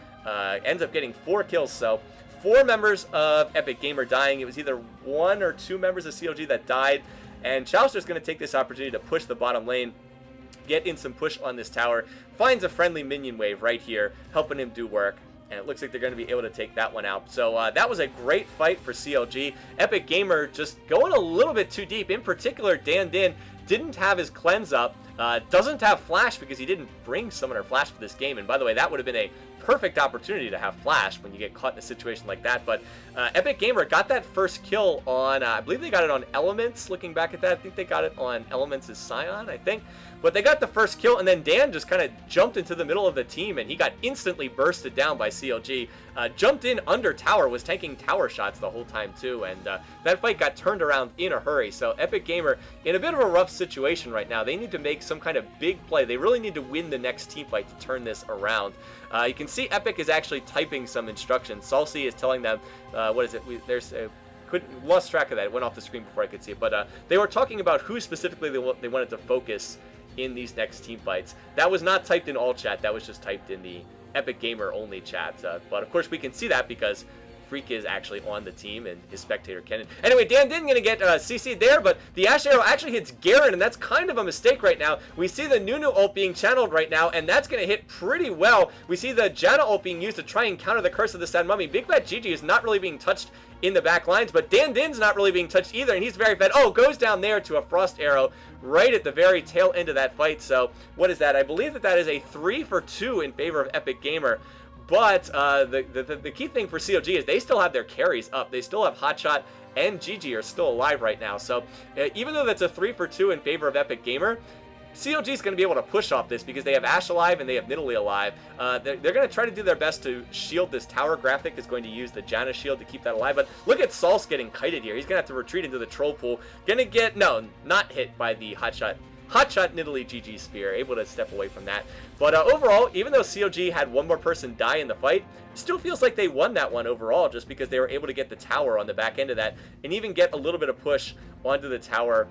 ends up getting 4 kills. So 4 members of Epic Gamer dying. It was either 1 or 2 members of CLG that died. And Chowster's going to take this opportunity to push the bottom lane, get in some push on this tower. Finds a friendly minion wave right here, helping him do work. And it looks like they're going to be able to take that one out. So that was a great fight for CLG. Epic Gamer just going a little bit too deep. In particular, Dan Din didn't have his cleanse up. Doesn't have Flash because he didn't bring Summoner Flash for this game. And by the way, that would have been a perfect opportunity to have Flash when you get caught in a situation like that. But Epic Gamer got that first kill on, I believe they got it on Elements. Looking back at that, I think they got it on Elements' Scion, I think. But they got the first kill, and then Dan just kind of jumped into the middle of the team, and he got instantly bursted down by CLG. Jumped in under tower, was taking tower shots the whole time too, and that fight got turned around in a hurry. So Epic Gamer in a bit of a rough situation right now. They need to make some kind of big play. They really need to win the next team fight to turn this around. You can see Epic is actually typing some instructions. Sullla is telling them, what is it? Lost track of that. It went off the screen before I could see it. But they were talking about who specifically they wanted to focus in these next team fights. That was not typed in all chat. That was just typed in the Epic Gamer only chat. But of course we can see that because Freak is actually on the team and his Spectator cannon. Anyway, Dan didn't gonna get CC'd there, but the Ash Arrow actually hits Garen, and that's kind of a mistake right now. We see the Nunu ult being channeled right now, and that's gonna hit pretty well. We see the Janna ult being used to try and counter the Curse of the Sad Mummy. Big Fat GG is not really being touched in the back lines, but Dan Din's not really being touched either, and he's very fed. Oh, goes down there to a Frost Arrow right at the very tail end of that fight. So what is that? I believe that is a 3-for-2 in favor of Epic Gamer. But the key thing for CLG is they still have their carries up. They still have Hotshot and GG are still alive right now. So even though that's a 3-for-2 in favor of Epic Gamer, CLG is going to be able to push off this because they have Ashe alive and they have Nidalee alive. They're going to try to do their best to shield this tower. Graphic is going to use the Janna shield to keep that alive. But look at Sullla getting kited here. He's going to have to retreat into the troll pool. Going to get, no, not hit by the Hotshot Nidalee GG Spear, able to step away from that. But overall, even though CLG had one more person die in the fight, still feels like they won that one overall just because they were able to get the tower on the back end of that and even get a little bit of push onto the tower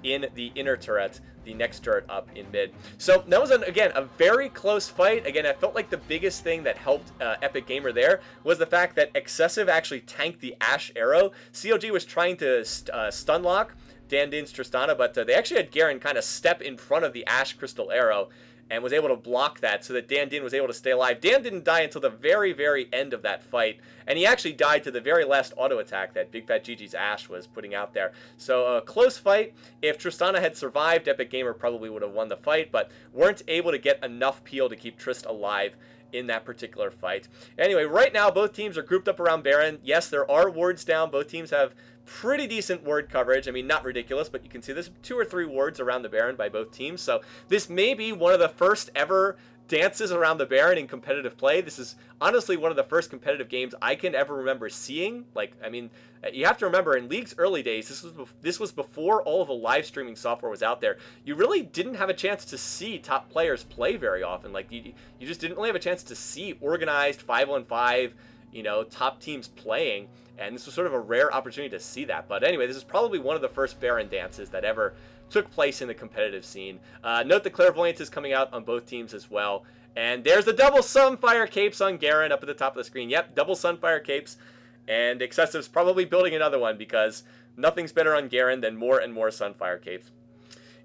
in the inner turret, the next turret up in mid. So that was, again, a very close fight. Again, I felt like the biggest thing that helped Epic Gamer there was the fact that Excessive actually tanked the Ash Arrow. CLG was trying to stun lock Dan Din's Tristana, but they actually had Garen kind of step in front of the Ash Crystal Arrow and was able to block that so that Dan Din was able to stay alive. Dan didn't die until the very, very end of that fight, and he actually died to the very last auto attack that Big Fat GG's Ashe was putting out there. So a close fight. If Tristana had survived, Epic Gamer probably would have won the fight, but weren't able to get enough peel to keep Trist alive in that particular fight. Anyway, right now both teams are grouped up around Baron. Yes, there are wards down. Both teams have pretty decent ward coverage. I mean, not ridiculous, but you can see there's 2 or 3 wards around the Baron by both teams. So this may be one of the first ever dances around the Baron in competitive play. This is honestly one of the first competitive games I can ever remember seeing. Like, I mean, you have to remember in League's early days, this was before all of the live streaming software was out there. You really didn't have a chance to see top players play very often. Like, you just didn't really have a chance to see organized 5-on-5, you know, top teams playing. And this was sort of a rare opportunity to see that. But anyway, this is probably one of the first Baron dances that ever took place in the competitive scene. Note the Clairvoyance is coming out on both teams as well. And there's the double Sunfire Capes on Garen up at the top of the screen. Yep, double Sunfire Capes. And Excessive's probably building another one because nothing's better on Garen than more and more Sunfire Capes.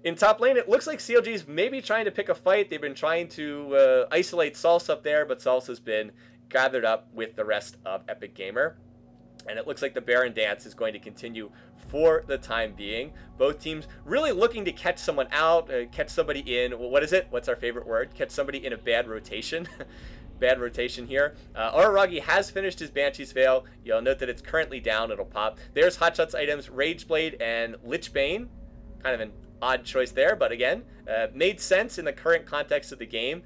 In top lane, it looks like CLG's maybe trying to pick a fight. They've been trying to isolate Sullla up there, but Sullla's been gathered up with the rest of Epic Gamer. And it looks like the Baron dance is going to continue for the time being. Both teams really looking to catch someone out, catch somebody in, what is it? What's our favorite word? Catch somebody in a bad rotation. bad rotation here. Araragi has finished his Banshee's Veil. You'll note that it's currently down. It'll pop. There's Hotshot's items, Rageblade and Lichbane. Kind of an odd choice there, but again, made sense in the current context of the game.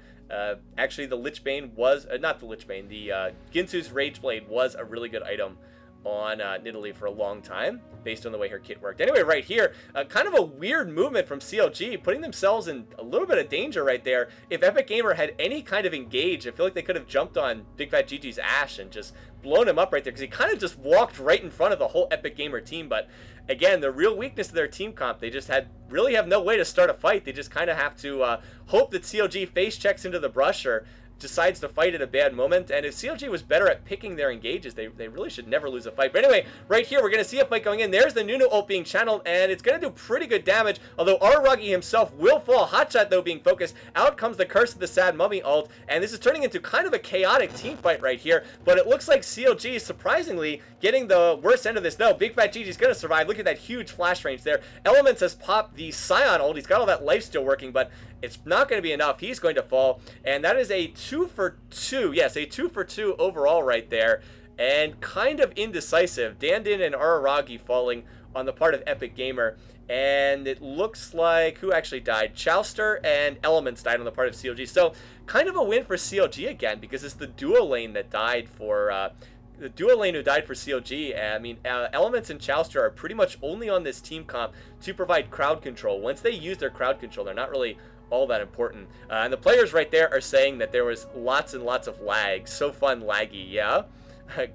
Actually, the Lichbane was, not the Lichbane, the Ginsu's Rageblade was a really good item on Nidalee for a long time, based on the way her kit worked. Anyway, right here, kind of a weird movement from CLG, putting themselves in a little bit of danger right there. If Epic Gamer had any kind of engage, I feel like they could have jumped on Big Fat GG's Ashe and just blown him up right there, because he kind of just walked right in front of the whole Epic Gamer team. But again, the real weakness of their team comp, they just really have no way to start a fight. They just kind of have to hope that CLG face checks into the brush or decides to fight at a bad moment. And if CLG was better at picking their engages, they really should never lose a fight. But anyway, right here, we're going to see a fight going in. There's the Nunu ult being channeled, and it's going to do pretty good damage, although Araragi himself will fall. Hotshot, though, being focused. Out comes the Curse of the Sad Mummy ult, and this is turning into kind of a chaotic team fight right here. But it looks like CLG is surprisingly getting the worst end of this. No, Big Fat GG's going to survive. Look at that huge flash range there. Elements has popped the Scion ult. He's got all that life still working, but it's not going to be enough. He's going to fall, and that is a 2 for 2. Yes, a 2 for 2 overall right there, and kind of indecisive. Dandin and Araragi falling on the part of Epic Gamer, and it looks like, who actually died? Chowster and Elements died on the part of CLG. So kind of a win for CLG again, because it's the duo lane that died for the duo lane who died for CLG. I mean, Elements and Chowster are pretty much only on this team comp to provide crowd control. Once they use their crowd control, they're not really all that important. And the players right there are saying that there was lots and lots of lag. So fun, laggy, yeah.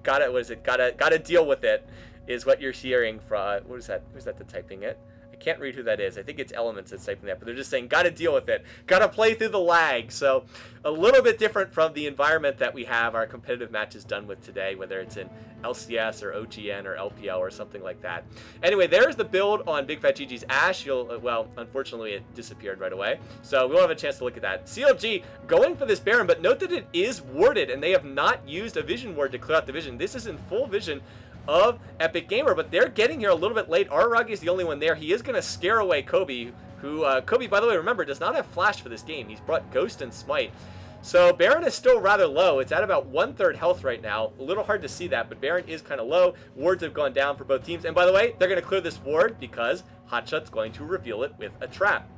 Gotta deal with it, is what you're hearing from, what is that? Who's that that's typing it? I can't read who that is. I think it's Elements that's typing that, but they're just saying, gotta deal with it. Gotta play through the lag. So a little bit different from the environment that we have our competitive matches done with today, whether it's in LCS or OGN or LPL or something like that. Anyway, there's the build on Big Fat GG's Ashe. Well, unfortunately, it disappeared right away, so we won't have a chance to look at that. CLG going for this Baron, but note that it is warded, and they have not used a vision ward to clear out the vision. This is in full vision of Epic Gamer, but they're getting here a little bit late. Araragi is the only one there. He is going to scare away Kobe, who, Kobe, by the way, remember, does not have Flash for this game. He's brought Ghost and Smite. So Baron is still rather low. It's at about 1/3 health right now. A little hard to see that, but Baron is kind of low. Wards have gone down for both teams. And by the way, they're going to clear this ward because Hotshot's going to reveal it with a trap.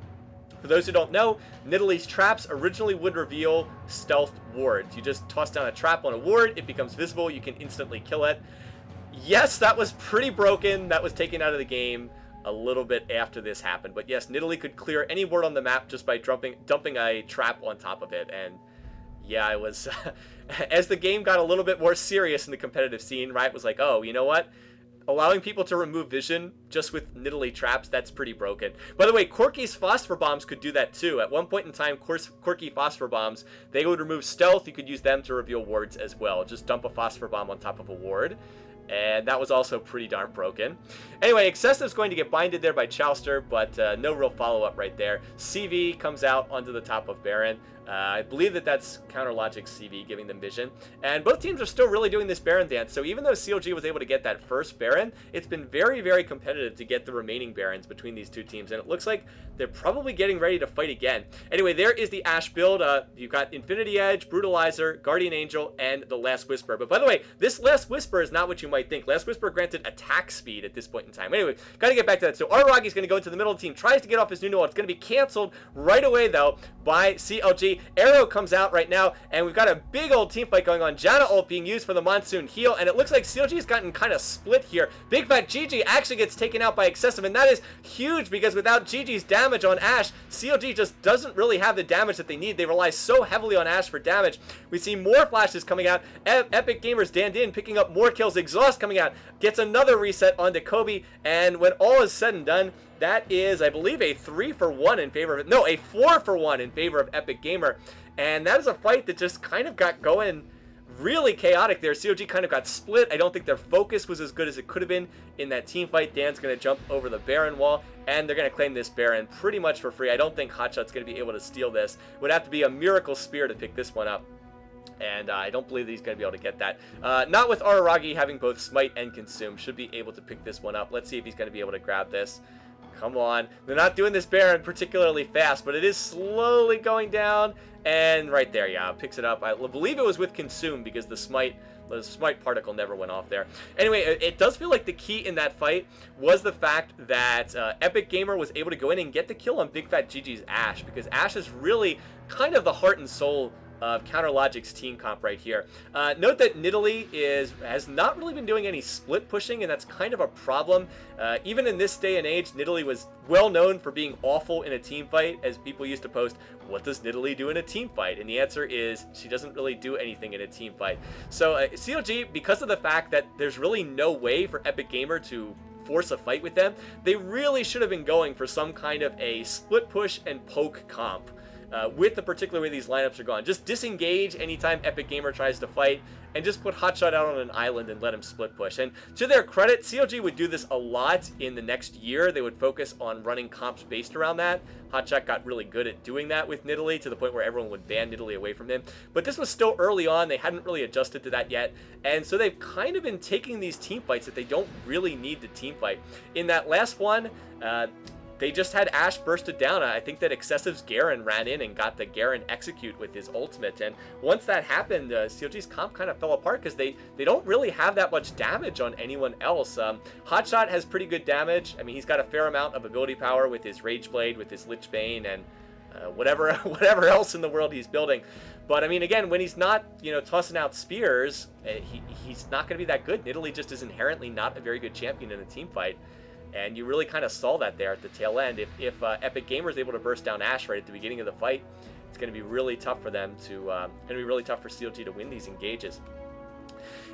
For those who don't know, Nidalee's traps originally would reveal stealth wards. You just toss down a trap on a ward, it becomes visible, you can instantly kill it. Yes, that was pretty broken. That was taken out of the game a little bit after this happened. But yes, Nidalee could clear any ward on the map just by dumping a trap on top of it. And yeah, it was... as the game got a little bit more serious in the competitive scene, Riot was like, oh, you know what? Allowing people to remove vision just with Nidalee traps, that's pretty broken. By the way, Corky's Phosphor Bombs could do that too. At one point in time, Corky Phosphor Bombs, they would remove stealth. You could use them to reveal wards as well. Just dump a Phosphor Bomb on top of a ward. And that was also pretty darn broken. Anyway, Excessive's going to get binded there by Chowster, but no real follow-up right there. CV comes out onto the top of Baron. I believe that that's Counter Logic's CV giving them vision. And both teams are still really doing this Baron dance. So even though CLG was able to get that first Baron, it's been very, very competitive to get the remaining Barons between these two teams. And it looks like they're probably getting ready to fight again. Anyway, there is the Ashe build. You've got Infinity Edge, Brutalizer, Guardian Angel, and the Last Whisper. But by the way, this Last Whisper is not what you might think. Last Whisper granted attack speed at this point in time. Anyway, gotta get back to that. So Araragi's gonna go into the middle of the team, tries to get off his new node. It's gonna be canceled right away though by CLG. Arrow comes out right now, and we've got a big old team fight going on. Janna ult being used for the Monsoon heal, and it looks like CLG has gotten kind of split here. Big Fat GG actually gets taken out by Excessive, and that is huge because without GG's damage on Ashe, CLG just doesn't really have the damage that they need. They rely so heavily on Ashe for damage. We see more flashes coming out. Epic Gamers Dandin picking up more kills. Exhaust coming out, gets another reset onto Kobe, and when all is said and done, that is, I believe, a 3-for-1 in favor of, no, a 4-for-1 in favor of Epic Gamer. And that is a fight that just kind of got going really chaotic there. CLG kind of got split. I don't think their focus was as good as it could have been in that team fight. Dan's going to jump over the Baron wall, and they're going to claim this Baron pretty much for free. I don't think Hotshot's going to be able to steal this. Would have to be a miracle spear to pick this one up. And I don't believe that he's going to be able to get that. Not with Araragi having both Smite and Consume. Should be able to pick this one up. Let's see if he's going to be able to grab this. Come on. They're not doing this Baron particularly fast, but it is slowly going down. And right there, yeah, picks it up. I believe it was with Consume because the smite particle never went off there. Anyway, it does feel like the key in that fight was the fact that Epic Gamer was able to go in and get the kill on Big Fat GG's Ashe, because Ashe is really kind of the heart and soul of Counterlogic's team comp right here. Note that Nidalee has not really been doing any split pushing, and that's kind of a problem. Even in this day and age, Nidalee was well known for being awful in a team fight, as people used to post, what does Nidalee do in a team fight? And the answer is, she doesn't really do anything in a team fight. So CLG, because of the fact that there's really no way for Epic Gamer to force a fight with them, they really should have been going for some kind of a split push and poke comp. With the particular way these lineups are going. Just disengage anytime Epic Gamer tries to fight, and just put Hotshot out on an island and let him split push. And to their credit, CLG would do this a lot in the next year. They would focus on running comps based around that. Hotshot got really good at doing that with Nidalee, to the point where everyone would ban Nidalee away from him. But this was still early on. They hadn't really adjusted to that yet. And so they've kind of been taking these team fights that they don't really need to team fight. In that last one, they just had Ashe bursted down. I think that Excessive's Garen ran in and got the Garen execute with his ultimate. And once that happened, CLG's comp kind of fell apart because they don't really have that much damage on anyone else. Hotshot has pretty good damage. I mean, he's got a fair amount of ability power with his Rage Blade, with his Lich Bane, and whatever else in the world he's building. But I mean, again, when he's not, you know, tossing out spears, he's not going to be that good. Nidalee just is inherently not a very good champion in a team fight. And you really kind of saw that there at the tail end. If Epic Gamer is able to burst down Ashe right at the beginning of the fight, it's going to be really tough for them to, going to be really tough for CLG to win these engages.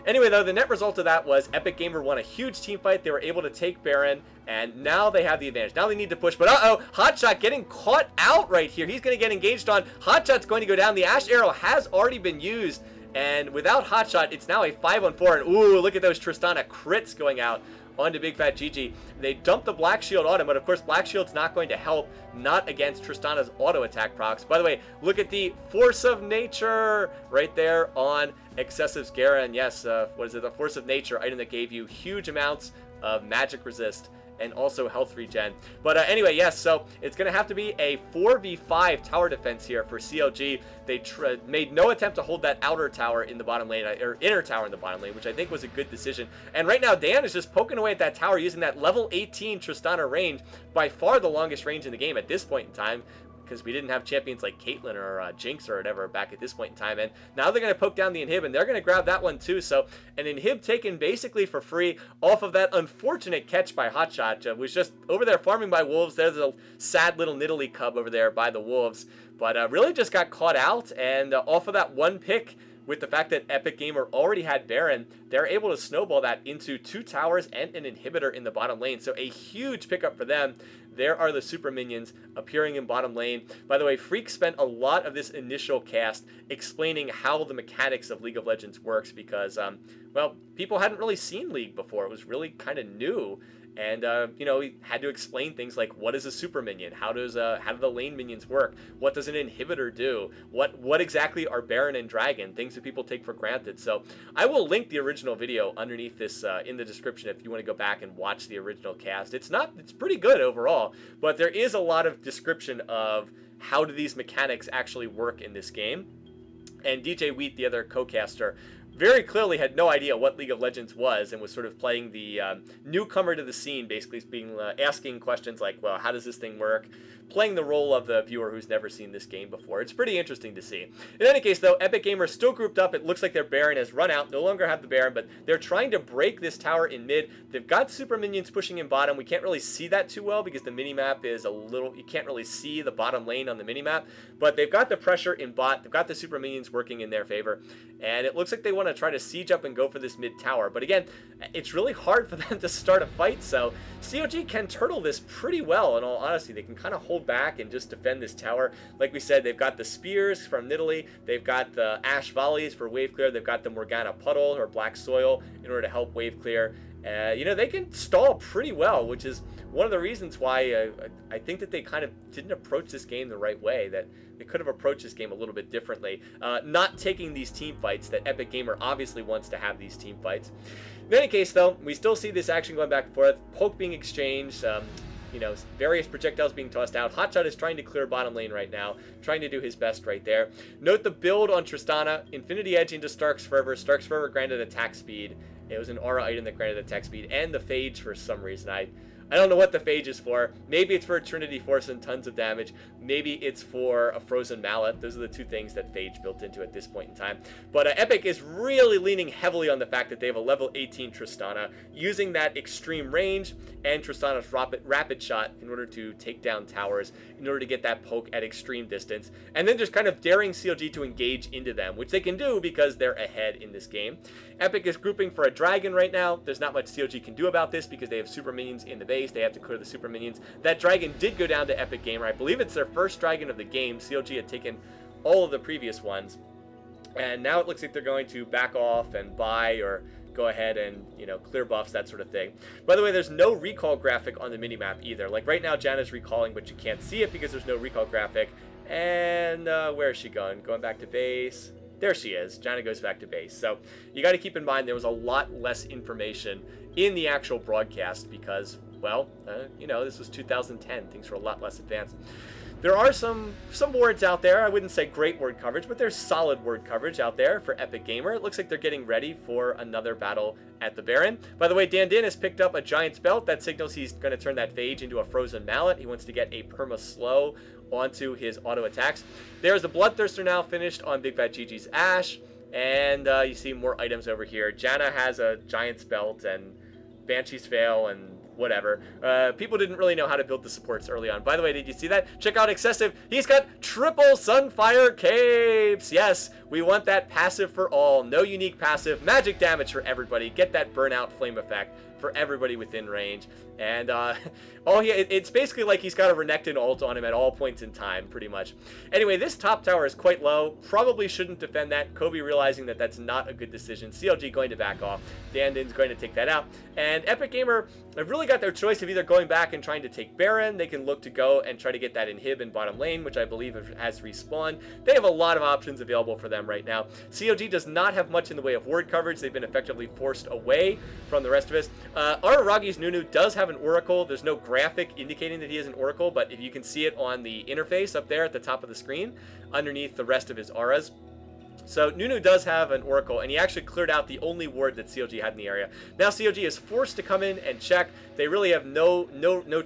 Anyway, though, the net result of that was Epic Gamer won a huge team fight. They were able to take Baron, and now they have the advantage. Now they need to push, but uh-oh, Hotshot getting caught out right here. He's going to get engaged on. Hotshot's going to go down. The Ashe arrow has already been used, and without Hotshot, it's now a 5-on-4, and ooh, look at those Tristana crits going out onto Big Fat GG. They dumped the Black Shield on him, but of course Black Shield's not going to help, not against Tristana's auto attack procs. By the way, look at the Force of Nature right there on Excessive's Garen. Yes, what is it? The Force of Nature item that gave you huge amounts of magic resist and also health regen. But anyway, yes, so it's going to have to be a 4v5 tower defense here for CLG. They made no attempt to hold that outer tower in the bottom lane, or inner tower in the bottom lane, which I think was a good decision. And right now, Dan is just poking away at that tower using that level 18 Tristana range, by far the longest range in the game at this point in time, because we didn't have champions like Caitlyn or Jinx or whatever back at this point in time. And now they're going to poke down the inhib, and they're going to grab that one too. So an inhib taken basically for free off of that unfortunate catch by Hotshot. Was just over there farming by wolves. There's a sad little Nidalee cub over there by the wolves. But really just got caught out, and off of that one pick, with the fact that Epic Gamer already had Baron, they're able to snowball that into 2 towers and an inhibitor in the bottom lane. So a huge pickup for them. There are the super minions appearing in bottom lane. By the way, Freak spent a lot of this initial cast explaining how the mechanics of League of Legends works, because, well, people hadn't really seen League before. It was really kind of new. And, you know, he had to explain things like, what is a super minion? How do the lane minions work? What does an inhibitor do? What exactly are Baron and Dragon? Things that people take for granted. So I will link the original video underneath this in the description if you want to go back and watch the original cast. It's pretty good overall, but there is a lot of description of how do these mechanics actually work in this game. And DJ Wheat, the other co-caster, very clearly had no idea what League of Legends was, and was sort of playing the newcomer to the scene, basically being asking questions like, well, how does this thing work? Playing the role of the viewer who's never seen this game before. It's pretty interesting to see. In any case, though, Epic Gamer still grouped up. It looks like their Baron has run out, no longer have the Baron, but they're trying to break this tower in mid. They've got super minions pushing in bottom. We can't really see that too well because the minimap is a little, you can't really see the bottom lane on the minimap, but they've got the pressure in bot. They've got the super minions working in their favor, and it looks like they want to try to siege up and go for this mid tower. But again, it's really hard for them to start a fight, so CLG can turtle this pretty well. In all honesty, they can kind of hold back and just defend this tower. Like we said, they've got the spears from Nidalee, they've got the Ashe volleys for wave clear, they've got the Morgana puddle or black soil in order to help wave clear. You know, they can stall pretty well, which is one of the reasons why I think that they kind of didn't approach this game the right way, that they could have approached this game a little bit differently. Not taking these team fights that Epic Gamer obviously wants to have these team fights. In any case, though, we still see this action going back and forth, poke being exchanged. you know, various projectiles being tossed out. Hotshot is trying to clear bottom lane right now, trying to do his best right there. Note the build on Tristana. Infinity Edge into Stark's Fervor. Stark's Fervor granted attack speed. It was an aura item that granted attack speed, and the Phage for some reason. I don't know what the Phage is for. Maybe it's for Trinity Force and tons of damage. Maybe it's for a Frozen Mallet. Those are the two things that Phage built into at this point in time. But Epic is really leaning heavily on the fact that they have a level 18 Tristana, using that extreme range and Tristana's rapid shot in order to take down towers, in order to get that poke at extreme distance, and then just kind of daring CLG to engage into them, which they can do because they're ahead in this game. Epic is grouping for a dragon right now. There's not much CLG can do about this because they have super minions in the base. They have to clear the super minions. That dragon did go down to Epic Gamer. I believe it's their first dragon of the game. CLG had taken all of the previous ones. And now it looks like they're going to back off and buy or go ahead and, you know, clear buffs, that sort of thing. By the way, there's no recall graphic on the minimap either. Like right now, Janna's recalling, but you can't see it because there's no recall graphic. And where is she going? Going back to base. There she is. Janna goes back to base. So you got to keep in mind there was a lot less information in the actual broadcast because, well, you know, this was 2010. Things were a lot less advanced. There are some words out there. I wouldn't say great word coverage, but there's solid word coverage out there for Epic Gamer. It looks like they're getting ready for another battle at the Baron. By the way, Dan Din has picked up a Giant's Belt. That signals he's going to turn that Phage into a Frozen Mallet. He wants to get a Perma Slow onto his auto attacks. There's the Bloodthirster now finished on Big Fat GG's Ash. And you see more items over here. Janna has a Giant's Belt and Banshee's Veil and whatever. People didn't really know how to build the supports early on. By the way, did you see that? Check out Excessive. He's got triple Sunfire Capes. Yes, we want that passive for all. No unique passive. Magic damage for everybody. Get that burnout flame effect for everybody within range. And it's basically like he's got a Renekton ult on him at all points in time, pretty much. Anyway, this top tower is quite low. Probably shouldn't defend that. Kobe realizing that that's not a good decision. CLG going to back off. Dandin's going to take that out. And Epic Gamer have really got their choice of either going back and trying to take Baron. They can look to go and try to get that inhib in bottom lane, which I believe has respawned. They have a lot of options available for them right now. CLG does not have much in the way of ward coverage. They've been effectively forced away from the rest of us. Araragi's Nunu does have an Oracle. There's no graphic indicating that he has an Oracle, but if you can see it on the interface up there at the top of the screen, underneath the rest of his auras. So Nunu does have an Oracle, and he actually cleared out the only ward that CLG had in the area. Now CLG is forced to come in and check. They really have no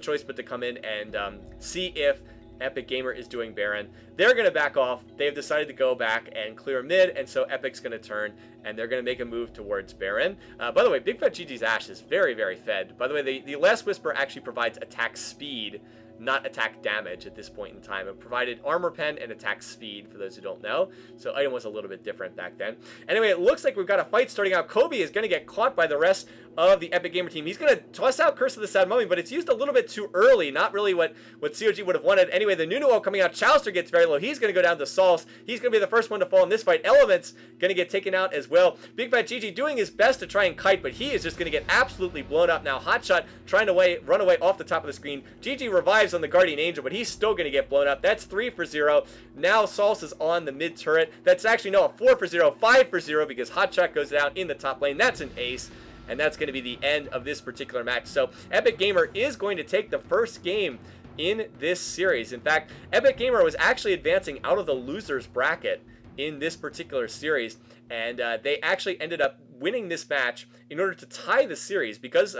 choice but to come in and see if Epic Gamer is doing Baron. They're going to back off. They've decided to go back and clear mid, and so Epic's going to turn, and they're going to make a move towards Baron. By the way, Big Fat GG's Ash is very, very fed. By the way, the Last Whisper actually provides attack speed, not attack damage at this point in time. It provided armor pen and attack speed, for those who don't know. So item was a little bit different back then. Anyway, it looks like we've got a fight starting out. Kobe is going to get caught by the rest of the Epic Gamer team. He's going to toss out Curse of the Sad Mummy, but it's used a little bit too early. Not really what CLG would have wanted. Anyway, the Nunu ult coming out. Chalister gets very low. He's going to go down to Sauce. He's going to be the first one to fall in this fight. Element's going to get taken out as well. Big Fat GG doing his best to try and kite, but he is just going to get absolutely blown up now. Hotshot trying to run away off the top of the screen. GG revives on the Guardian Angel, but he's still going to get blown up. That's 3 for 0. Now Sauce is on the mid turret. That's actually no, a 4 for 0, 5 for 0 because Hotshot goes down in the top lane. That's an ace. And that's going to be the end of this particular match. So Epic Gamer is going to take the first game in this series. In fact, Epic Gamer was actually advancing out of the losers bracket in this particular series, and they actually ended up winning this match in order to tie the series because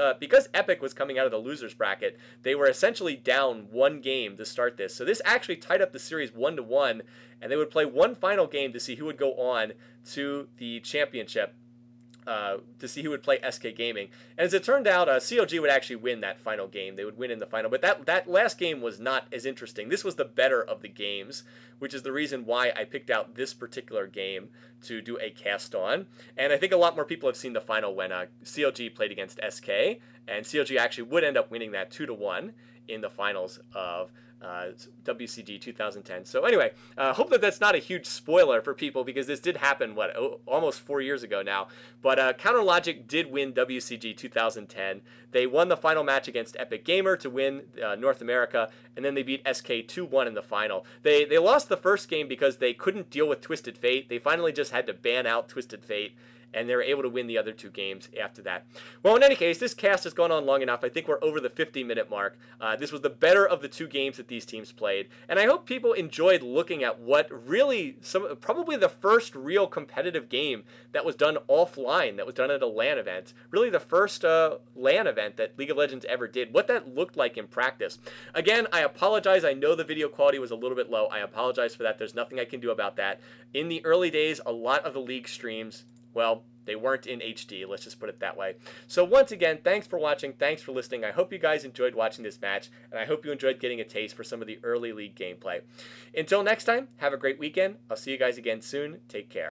Epic was coming out of the losers bracket. They were essentially down 1 game to start this, so this actually tied up the series 1-1, and they would play one final game to see who would go on to the championship. To see who would play SK Gaming. And as it turned out, CLG would actually win that final game. They would win in the final. But that last game was not as interesting. This was the better of the games, which is the reason why I picked out this particular game to do a cast on. And I think a lot more people have seen the final when CLG played against SK. And CLG actually would end up winning that 2-1 in the finals of WCG 2010. So anyway, hope that that's not a huge spoiler for people because this did happen, almost 4 years ago now. But Counter Logic did win WCG 2010. They won the final match against Epic Gamer to win North America, and then they beat SK 2-1 in the final. They lost the first game because they couldn't deal with Twisted Fate. They finally just had to ban out Twisted Fate. and they were able to win the other 2 games after that. Well, in any case, this cast has gone on long enough. I think we're over the 50-minute mark. This was the better of the 2 games that these teams played, and I hope people enjoyed looking at what really, probably the first real competitive game that was done offline, that was done at a LAN event. Really the first LAN event that League of Legends ever did, what that looked like in practice. Again, I apologize. I know the video quality was a little bit low. I apologize for that. There's nothing I can do about that. In the early days, a lot of the League streams, well, they weren't in HD, let's just put it that way. So once again, thanks for watching, thanks for listening. I hope you guys enjoyed watching this match, and I hope you enjoyed getting a taste for some of the early League gameplay. Until next time, have a great weekend. I'll see you guys again soon. Take care.